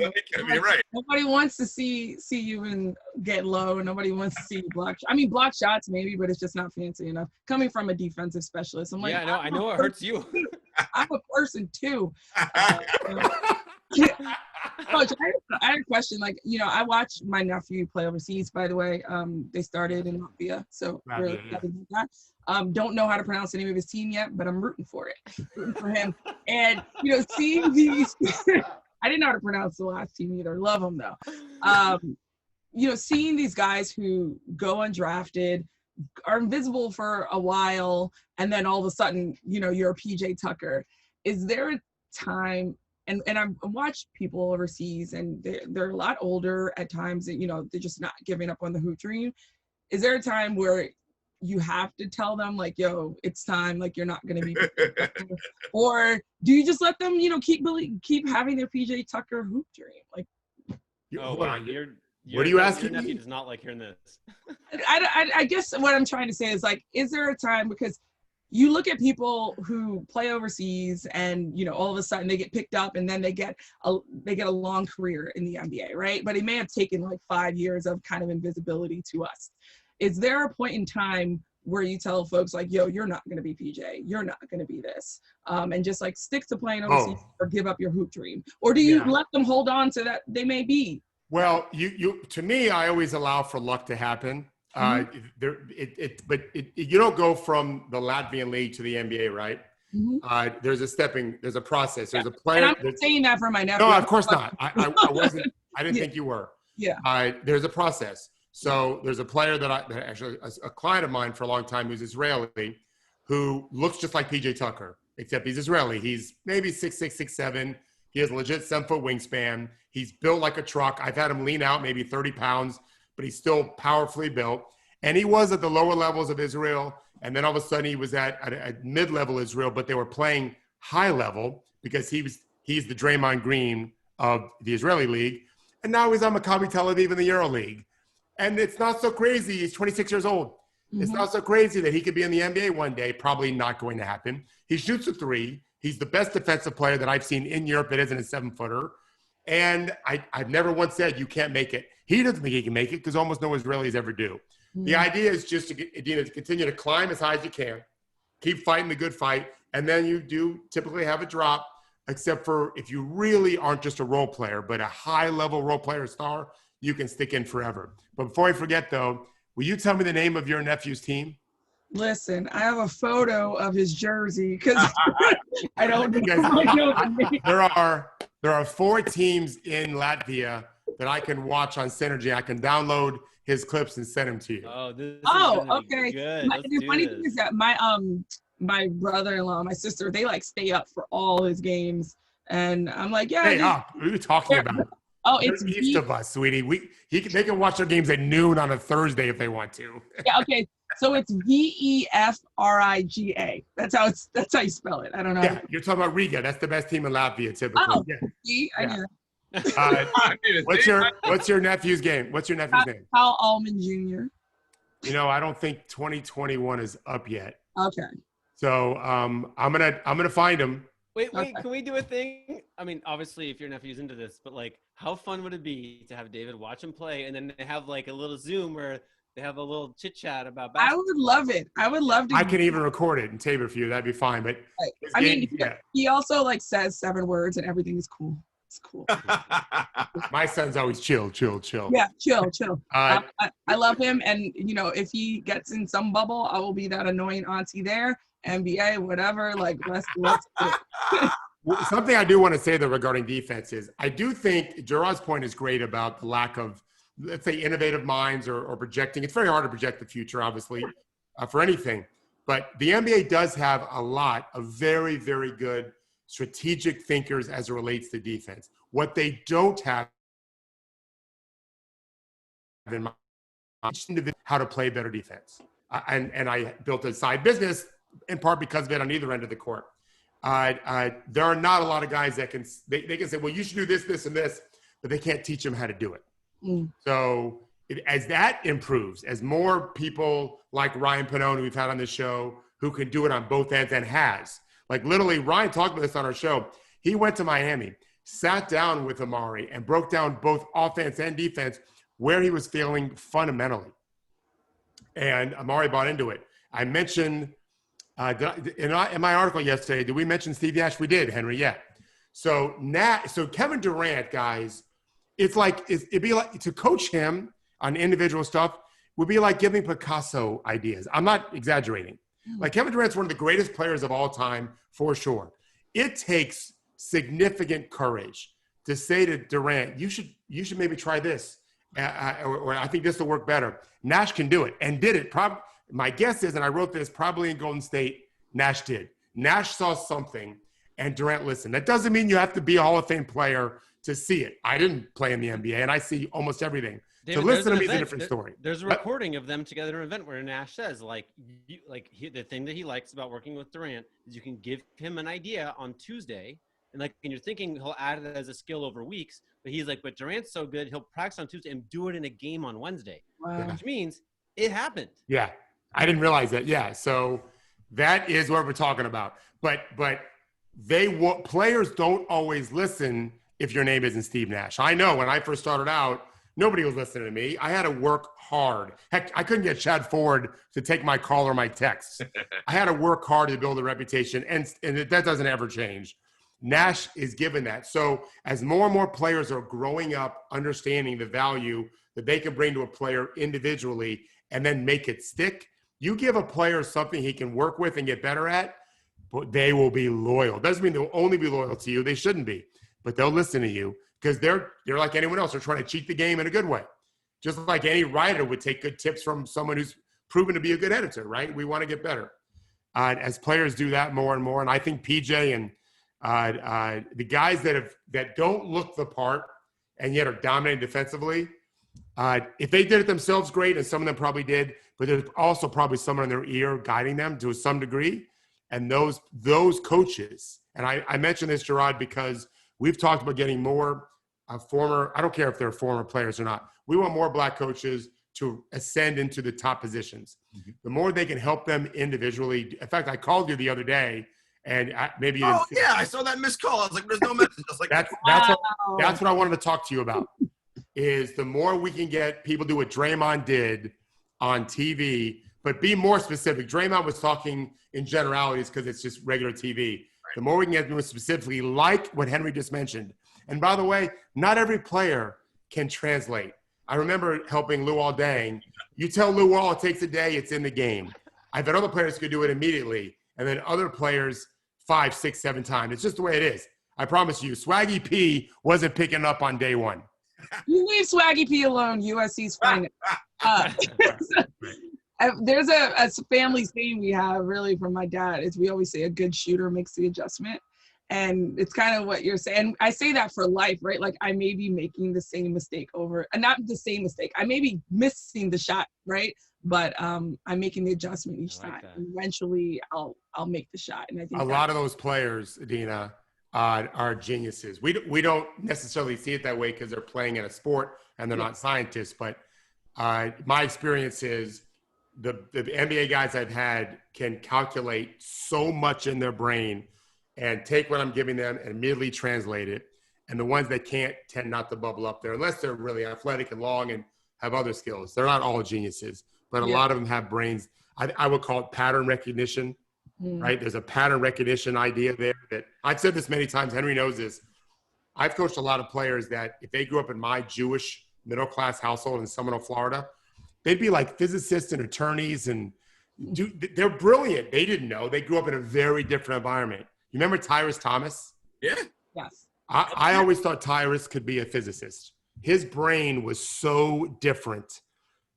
Right. Nobody wants to see you and get low. Nobody wants to see you block. I mean, block shots maybe, but it's just not fancy enough. Coming from a defensive specialist, I'm like, I know it hurts you. I'm a person too. Coach, I had a question. Like, you know, I watched my nephew play overseas. By the way, they started in Latvia, so really excited about that. Don't know how to pronounce the name of his team yet, but I'm rooting for it, rooting for him. And you know, seeing these, I didn't know how to pronounce the last team either. Love them though. You know, seeing these guys who go undrafted, are invisible for a while, and then all of a sudden, you know, you're a PJ Tucker. Is there a time? And I watch people overseas, and they're a lot older at times, and, you know, they're just not giving up on the hoop dream. Is there a time where you have to tell them, like, yo, it's time, like, you're not going to be or do you just let them, you know, keep having their PJ Tucker hoop dream? Like, Hold on. What are you asking your nephew me? does not like hearing this. I guess what I'm trying to say is, like, is there a time, because you look at people who play overseas and, you know, all of a sudden they get picked up and then they get a long career in the NBA, right? But it may have taken like 5 years of kind of invisibility to us. Is there a point in time where you tell folks like, yo, you're not going to be PJ, you're not going to be this, and just like stick to playing overseas or give up your hoop dream? Or do you let them hold on to that they may be? Well, to me, I always allow for luck to happen. But you don't go from the Latvian league to the NBA, right? Mm-hmm. There's a process. There's a player. And I'm not saying that for my nephew. No, of course not. I wasn't. I didn't think you were. Yeah. There's a process. So there's a player that actually a client of mine for a long time who's Israeli, who looks just like PJ Tucker, except he's Israeli. He's maybe 6'6", 6'7". He has a legit 7-foot wingspan. He's built like a truck. I've had him lean out maybe 30 pounds, but he's still powerfully built. And he was at the lower levels of Israel. And then all of a sudden he was at mid-level Israel, but they were playing high level because he's the Draymond Green of the Israeli league. And now he's on Maccabi Tel Aviv in the Euro League. And it's not so crazy. He's 26 years old. Mm-hmm. It's not so crazy that he could be in the NBA one day. Probably not going to happen. He shoots a three. He's the best defensive player that I've seen in Europe that isn't a 7-footer. And I've never once said you can't make it. He doesn't think he can make it because almost no Israelis ever do. Mm-hmm. The idea is just to get Adena to continue to climb as high as you can, keep fighting the good fight, and then you do typically have a drop, except for if you really aren't just a role player, but a high-level role player star, you can stick in forever. But before I forget, though, will you tell me the name of your nephew's team? Listen, I have a photo of his jersey because I don't know the name. There are 4 teams in Latvia that I can watch on Synergy. I can download his clips and send them to you. Okay. The funny thing is that my brother-in-law, my sister, they like stay up for all his games, and I'm like, yeah. Stay up? What are you talking about? Oh, it's east of us, sweetie. They can watch their games at noon on a Thursday if they want to. Yeah. Okay. So it's VEFRIGA. That's how you spell it. I don't know. Yeah, you're talking about Riga. That's the best team in Latvia, typically. Oh, yeah. see, I knew. What's your nephew's game? What's your nephew's name? Kyle Allman Jr. You know, I don't think 2021 is up yet. Okay. So I'm gonna find him. Wait, can we do a thing? I mean, obviously, if your nephew's into this, but like, how fun would it be to have David watch him play, and then they have like a little Zoom where they have a little chit chat about basketball? I would love it. I would love to. I can even record it and tape it for you. That'd be fine. But he also like says 7 words and everything is cool. It's cool. My son's always chill. Yeah, chill. I love him, and you know, if he gets in some bubble, I will be that annoying auntie there. NBA, whatever. Like let's do it. Something I do want to say though regarding defense is I do think Gerard's point is great about the lack of, let's say, innovative minds or projecting. It's very hard to project the future, obviously, for anything. But the NBA does have a lot of very, very good strategic thinkers as it relates to defense. What they don't have in mind how to play better defense. And I built a side business in part because of it on either end of the court. There are not a lot of guys that can say, well, you should do this, this, and this, but they can't teach them how to do it. Mm. So as that improves, as more people like Ryan Pannone, who we've had on this show, who can do it on both ends and has, like literally Ryan talked about this on our show. He went to Miami, sat down with Amari and broke down both offense and defense where he was failing fundamentally. And Amari bought into it. I mentioned in my article yesterday, did we mention Steve Nash? We did, Henry, yeah. So Kevin Durant, guys, it'd be like to coach him on individual stuff would be like giving Picasso ideas. I'm not exaggerating. Like Kevin Durant's one of the greatest players of all time, for sure. It takes significant courage to say to Durant, you should maybe try this, or I think this will work better. Nash can do it and did it. My guess is, and I wrote this, probably in Golden State, Nash did. Nash saw something, and Durant listened. That doesn't mean you have to be a Hall of Fame player to see it. I didn't play in the NBA, and I see almost everything. David, to listen to me is a different story. There's a recording of them together in an event where Nash says, the thing that he likes about working with Durant is you can give him an idea on Tuesday, and you're thinking he'll add it as a skill over weeks, but he's like, but Durant's so good, he'll practice on Tuesday and do it in a game on Wednesday, which means it happened. Yeah, I didn't realize that. Yeah, so that is what we're talking about. But players don't always listen if your name isn't Steve Nash. I know when I first started out, nobody was listening to me. I had to work hard. Heck, I couldn't get Chad Ford to take my call or my texts. I had to work hard to build a reputation, and that doesn't ever change. Nash is given that. So as more and more players are growing up, understanding the value that they can bring to a player individually and then make it stick, you give a player something he can work with and get better at, but they will be loyal. Doesn't mean they'll only be loyal to you. They shouldn't be, but they'll listen to you because they're like anyone else. They're trying to cheat the game in a good way. Just like any writer would take good tips from someone who's proven to be a good editor, right? We want to get better. As players do that more and more, and I think PJ and the guys that don't look the part and yet are dominating defensively, if they did it themselves, great, and some of them probably did, but there's also probably someone in their ear guiding them to some degree. And those coaches, and I mentioned this, Gerard, because we've talked about getting more former, I don't care if they're former players or not, we want more black coaches to ascend into the top positions. Mm-hmm. The more they can help them individually. In fact, I called you the other day, and maybe you didn't see yeah, I saw that missed call. I was like, there's no message. I was like, that's what I wanted to talk to you about, is the more we can get people do what Draymond did on TV, but be more specific. Draymond was talking in generalities because it's just regular TV. Right. The more we can get more specifically, like what Henry just mentioned. And by the way, not every player can translate. I remember helping Lou Aldang. You tell Lou all it takes a day, it's in the game. I've had other players who could do it immediately, and then other players 5, 6, 7 times. It's just the way it is. I promise you, Swaggy P wasn't picking up on day one. You leave Swaggy P alone. USC's fine. There's a family saying we have really from my dad is we always say a good shooter makes the adjustment. And it's kind of what you're saying. I say that for life, right? Like I may be making the same mistake over, and not the same mistake. I may be missing the shot, right? But I'm making the adjustment each time. And eventually, I'll make the shot. And I think a lot of those players, Adena, are geniuses. We don't necessarily see it that way because they're playing in a sport and they're not scientists. But my experience is the NBA guys I've had can calculate so much in their brain and take what I'm giving them and immediately translate it. And the ones that can't tend not to bubble up there unless they're really athletic and long and have other skills. They're not all geniuses, but a lot of them have brains. I would call it pattern recognition, right? There's a pattern recognition idea there that I've said this many times. Henry knows this. I've coached a lot of players that if they grew up in my Jewish middle-class household in Seminole, Florida, they'd be like physicists and attorneys and they're brilliant. They didn't know. They grew up in a very different environment. You remember Tyrus Thomas? Yeah. Yes. I always thought Tyrus could be a physicist. His brain was so different,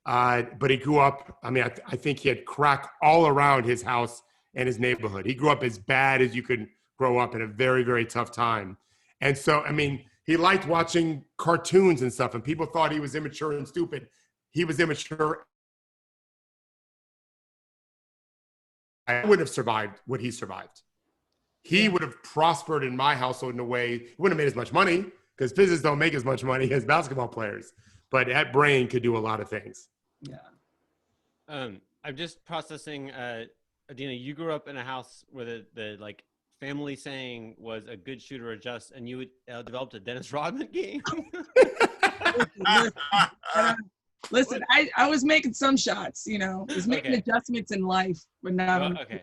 but he grew up, I think he had crack all around his house and his neighborhood. He grew up as bad as you could grow up in a very, very tough time. And so, he liked watching cartoons and stuff, and people thought he was immature and stupid. He was immature. I wouldn't have survived what he survived. He would have prospered in my household in a way, he wouldn't have made as much money because physicists don't make as much money as basketball players, but that brain could do a lot of things. Yeah. I'm just processing, Adena, you grew up in a house where the like family saying was a good shooter adjusts, and you developed a Dennis Rodman game. Listen, I was making some shots, I was making adjustments in life, but not. Okay.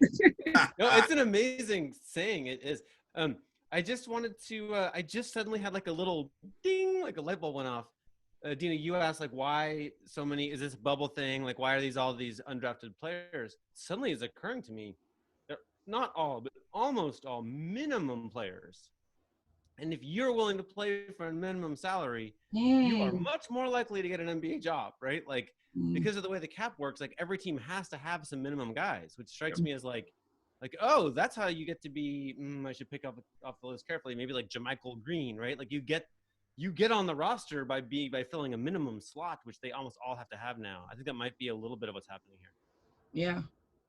No, it's an amazing saying. It is. I just wanted to. I just suddenly had like a little ding, like a light bulb went off. Adena, you asked like why so many? Is this a bubble thing? Like why are all these undrafted players? Suddenly, it's occurring to me. They're not all, but almost all minimum players. And if you're willing to play for a minimum salary, you are much more likely to get an NBA job, right? Like, because of the way the cap works, like every team has to have some minimum guys, which strikes me as like, oh, that's how you get to be, I should pick up off the list carefully, maybe like JaMychal Green, right? Like you get on the roster by filling a minimum slot, which they almost all have to have now. I think that might be a little bit of what's happening here. Yeah.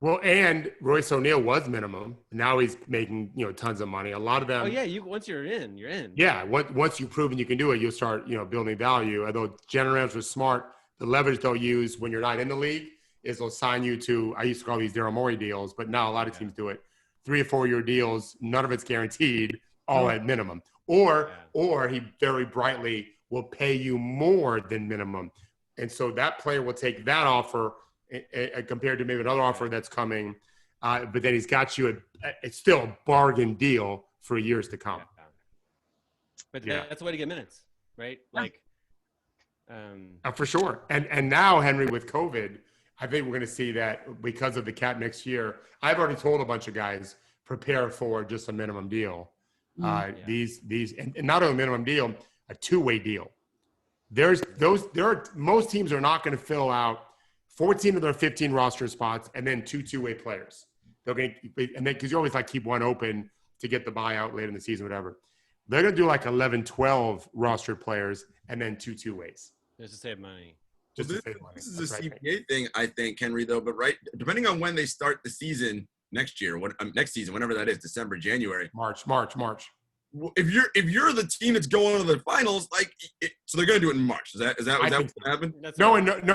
Well, and Royce O'Neal was minimum. Now he's making, tons of money. A lot of them. Oh yeah, once you're in, you're in. Yeah, once you've proven you can do it, you'll start, building value. Although generals was smart, the leverage they'll use when you're not in the league is they'll sign you to, I used to call these Daryl Moore deals, but now a lot of teams do it. 3 or 4 year deals, none of it's guaranteed, all at minimum. Or he very brightly will pay you more than minimum. And so that player will take that offer compared to maybe another offer that's coming. But then he's got you it's still a bargain deal for years to come. But that's the way to get minutes, right? Like, for sure. And now, Henry, with COVID, I think we're going to see that because of the cap next year. I've already told a bunch of guys, prepare for just a minimum deal. These and not only a minimum deal, a 2-way deal. Most teams are not going to fill out 14 of their 15 roster spots and then 2 2-way players. They're going to, and then because you always keep one open to get the buyout later in the season, whatever. They're going to do 11, 12 rostered players and then 2 2-ways. Just to save money. This is a CPA thing, I think, Henry, though. But depending on when they start the season next year, next season, whenever that is, December, January, March. If you're the team that's going to the finals, so they're going to do it in March. Is that what's going to happen? No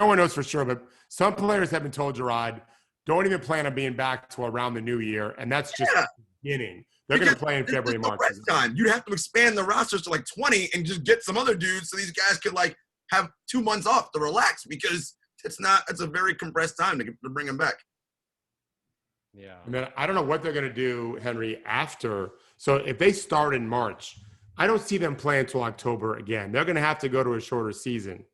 one knows for sure, but some players have been told, Gerard, don't even plan on being back till around the new year, and that's just the beginning. They're going to play in February, March. Time. You'd have to expand the rosters to 20 and just get some other dudes so these guys could have 2 months off to relax, because it's a very compressed time to bring them back. Yeah. And then I don't know what they're going to do, Henry, after. So if they start in March, I don't see them playing until October again. They're going to have to go to a shorter season,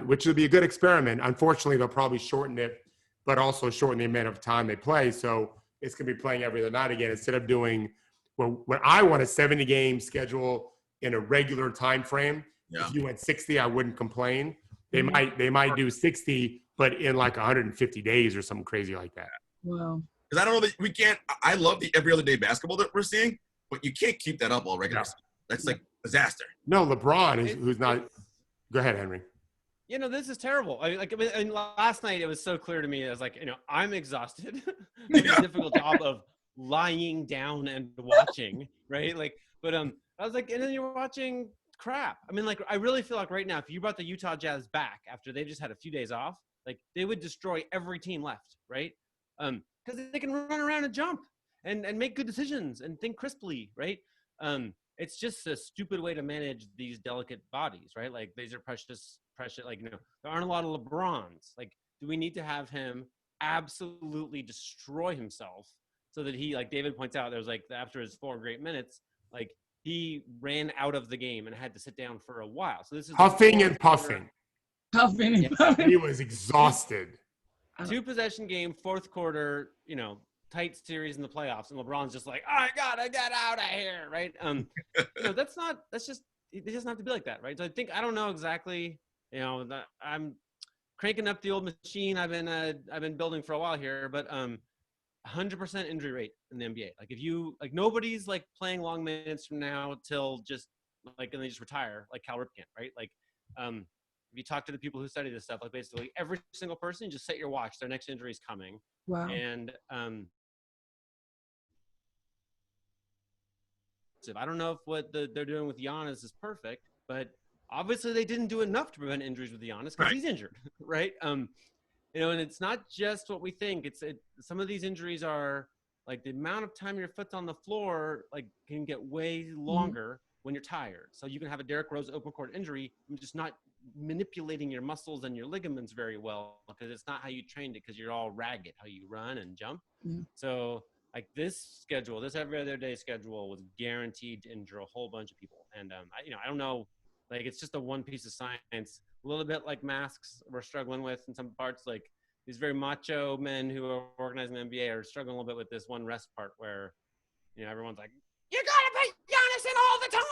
which would be a good experiment. Unfortunately, they'll probably shorten it, but also shorten the amount of time they play. So it's going to be playing every other night again instead of doing when I want a 70-game schedule in a regular time frame. Yeah. If you went 60, I wouldn't complain. They might do 60, but in 150 days or something crazy like that. Wow. Because I don't know that we can't. I love the every other day basketball that we're seeing, but you can't keep that up all regular season. That's disaster. No, LeBron who's not. Go ahead, Henry. This is terrible. Last night it was so clear to me. I was I'm exhausted. It's a difficult job of lying down and watching, right? But I was and then you're watching crap. I really feel right now, if you brought the Utah Jazz back after they've just had a few days off, they would destroy every team left, right? Because they can run around and jump and make good decisions and think crisply, right? It's just a stupid way to manage these delicate bodies, right? These are precious. There aren't a lot of LeBrons. Do we need to have him absolutely destroy himself so that he, David points out, there was after his 4 great minutes, he ran out of the game and had to sit down for a while. So this is huffing and puffing. He was exhausted. 2-possession game, 4th quarter, tight series in the playoffs, and LeBron's just I gotta get out of here, right? It doesn't have to be like that, right? So I don't know exactly, I'm cranking up the old machine I've been building for a while here, but 100% injury rate in the NBA. If you nobody's playing long minutes from now till just and they just retire like Cal Ripken, right? If you talk to the people who study this stuff, basically every single person, just set your watch. Their next injury is coming. Wow. And I don't know if what they're doing with Giannis is perfect, but obviously they didn't do enough to prevent injuries with Giannis because he's injured, right? And it's not just what we think. Some of these injuries are the amount of time your foot's on the floor can get way longer when you're tired. So you can have a Derrick Rose open court injury and just not manipulating your muscles and your ligaments very well because it's not how you trained it, because you're all ragged how you run and jump. So this schedule, this every other day schedule was guaranteed to injure a whole bunch of people. And I don't know, it's just a one piece of science, a little bit like masks we're struggling with in some parts. These very macho men who are organizing the NBA are struggling a little bit with this one rest part where everyone's you gotta put Giannis in all the time.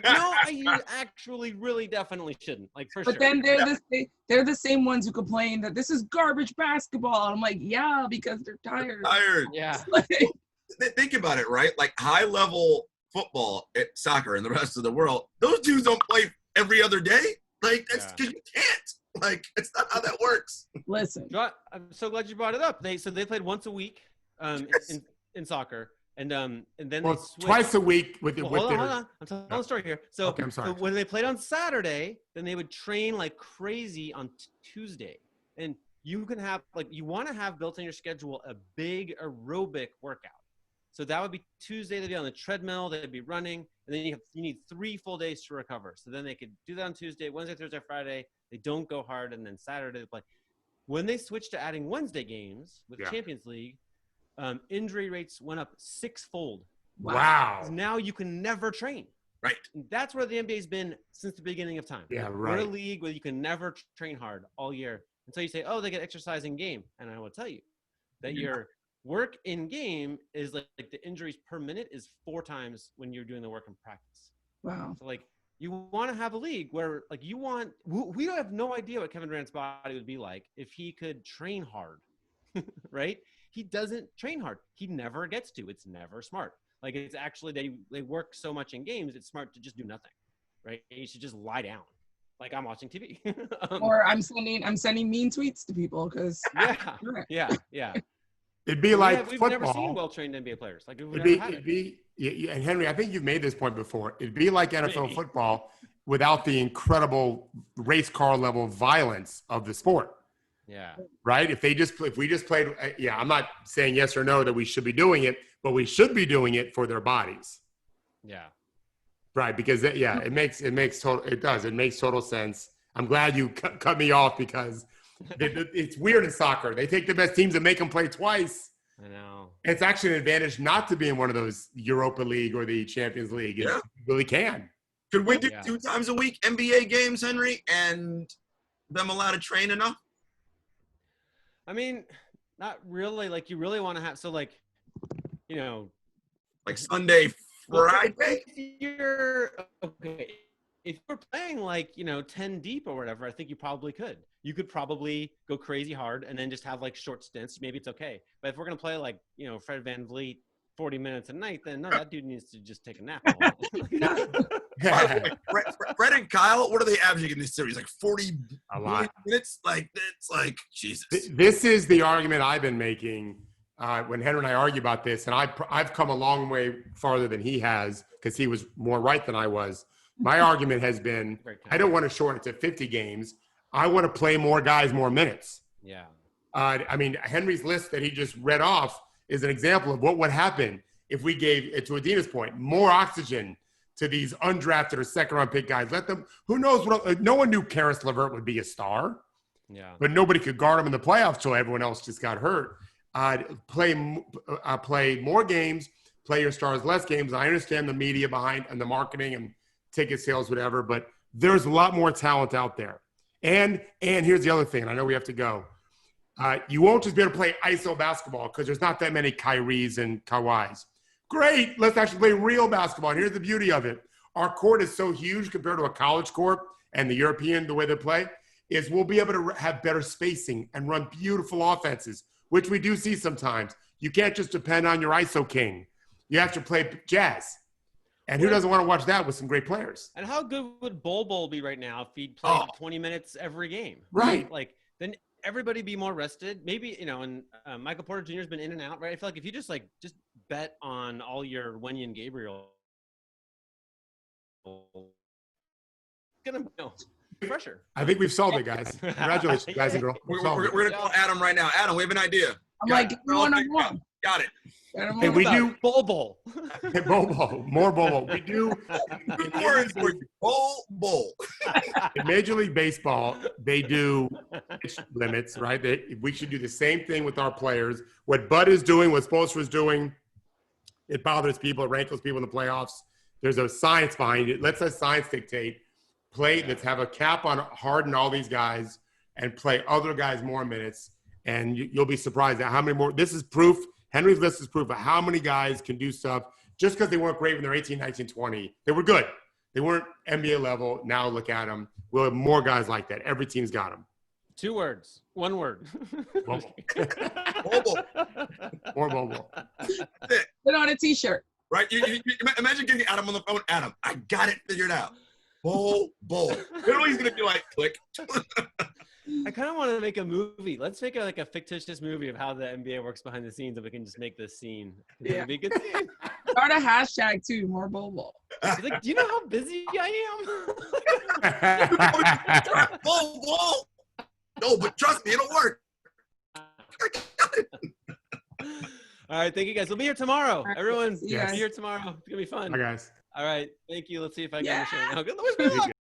No, you actually really definitely shouldn't. For sure. But then they're the same ones who complain that this is garbage basketball. And I'm yeah, because they're tired. Yeah. Think about it, right? High level football, soccer, and the rest of the world, those dudes don't play every other day. That's because you can't. Like, it's not how that works. Listen. I'm so glad you brought it up. They played once a week in soccer. And then they switched. Twice a week with hold on. I'm telling the story here. So, okay, I'm sorry. So when they played on Saturday, then they would train like crazy on Tuesday. And you can have you want to have built in your schedule a big aerobic workout. So that would be Tuesday. They'd be on the treadmill. They'd be running, and then you need 3 full days to recover. So then they could do that on Tuesday, Wednesday, Thursday, Friday. They don't go hard, and then Saturday they play. When they switched to adding Wednesday games with Champions League, injury rates went up 6-fold. Wow. Now you can never train. Right. And that's where the NBA's been since the beginning of time. Yeah, right. We're a league where you can never train hard all year until you say, oh, they get exercise in game. And I will tell you that your work in game is like the injuries per minute is 4 times when you're doing the work in practice. Wow. So you want to have a league where we have no idea what Kevin Durant's body would be like if he could train hard, right? He doesn't train hard. He never gets to. It's never smart. It's actually they work so much in games. It's smart to just do nothing, right? You should just lie down. I'm watching TV. Or I'm sending mean tweets to people because yeah. It'd be like we've football. never seen well-trained NBA players. It'd be, and Henry, I think you've made this point before. It'd be like NFL football without the incredible race car level violence of the sport. Yeah. Right. If we just played, I'm not saying yes or no that we should be doing it, but we should be doing it for their bodies. Yeah. Right. Because it makes total sense. I'm glad you cut me off because it's weird in soccer. They take the best teams and make them play twice. I know. It's actually an advantage not to be in one of those Europa League or the Champions League. You really can. Could we do 2 times a week NBA games, Henry, and them allowed to train enough? I mean, not really. You really want to have Sunday, Friday. If you're playing 10 deep or whatever, I think you probably could. You could probably go crazy hard and then just have short stints. Maybe it's okay. But if we're gonna play Fred VanVleet 40 minutes a night, then no, that dude needs to just take a nap. Fred and Kyle, what are they averaging in this series? 40 minutes? It's Jesus. This is the argument I've been making when Henry and I argue about this, and I've come a long way farther than he has because he was more right than I was. My argument has been, I don't want to shorten it to 50 games. I want to play more guys more minutes. Yeah. Henry's list that he just read off is an example of what would happen if we gave, to Adena's point, more oxygen to these undrafted or second-round pick guys. Let them, who knows what, no one knew Karis LeVert would be a star. Yeah. But nobody could guard him in the playoffs till everyone else just got hurt. Play more games, play your stars less games. I understand the media behind and the marketing and ticket sales, whatever, but there's a lot more talent out there. And here's the other thing. I know we have to go. You won't just be able to play ISO basketball because there's not that many Kyries and Kawhis. Great. Let's actually play real basketball. And here's the beauty of it. Our court is so huge compared to a college court and the European, the way they play, is we'll be able to have better spacing and run beautiful offenses, which we do see sometimes. You can't just depend on your ISO king. You have to play jazz. And who doesn't want to watch that with some great players? And how good would Bol be right now if he'd play 20 minutes every game? Right. Then everybody be more rested. Maybe, and Michael Porter Jr. has been in and out, right? I feel like if you just bet on all your Wenyen and Gabriel, pressure. I think we've solved it, guys. Congratulations, guys and girls. We're going to call Adam right now. Adam, we have an idea. I'm one. Got it. Hey, we do Bol. Hey, Bol. More Bol. We do. Bol. In Major League Baseball, they do pitch limits, right? We should do the same thing with our players. What Bud is doing, what Spoelstra is doing, it bothers people, it rankles people in the playoffs. There's a science behind it. Let's let science dictate. Let's have a cap on Harden, all these guys, and play other guys more minutes. And you'll be surprised at how many more. This is proof. Henry's list is proof of how many guys can do stuff just because they weren't great when they're 18, 19, 20. They were good. They weren't NBA level. Now look at them. We'll have more guys like that. Every team's got them. 2 words. 1 word. Mobile. More mobile. Put on a T-shirt. Right? You imagine getting Adam on the phone. Adam, I got it figured out. Bowl. Literally, he's gonna be like, click. I kind of want to make a movie. Let's make like a fictitious movie of how the NBA works behind the scenes, and we can just make this scene. It'd be a good scene. Start a hashtag too, more bowl. Like, do you know how busy I am? Bowl. No, but trust me, it'll work. All right, thank you guys. We'll be here tomorrow. Everyone, Yes. be here tomorrow. It's gonna be fun. Bye, guys. All right, thank you. Let's see if I can show now. Good luck.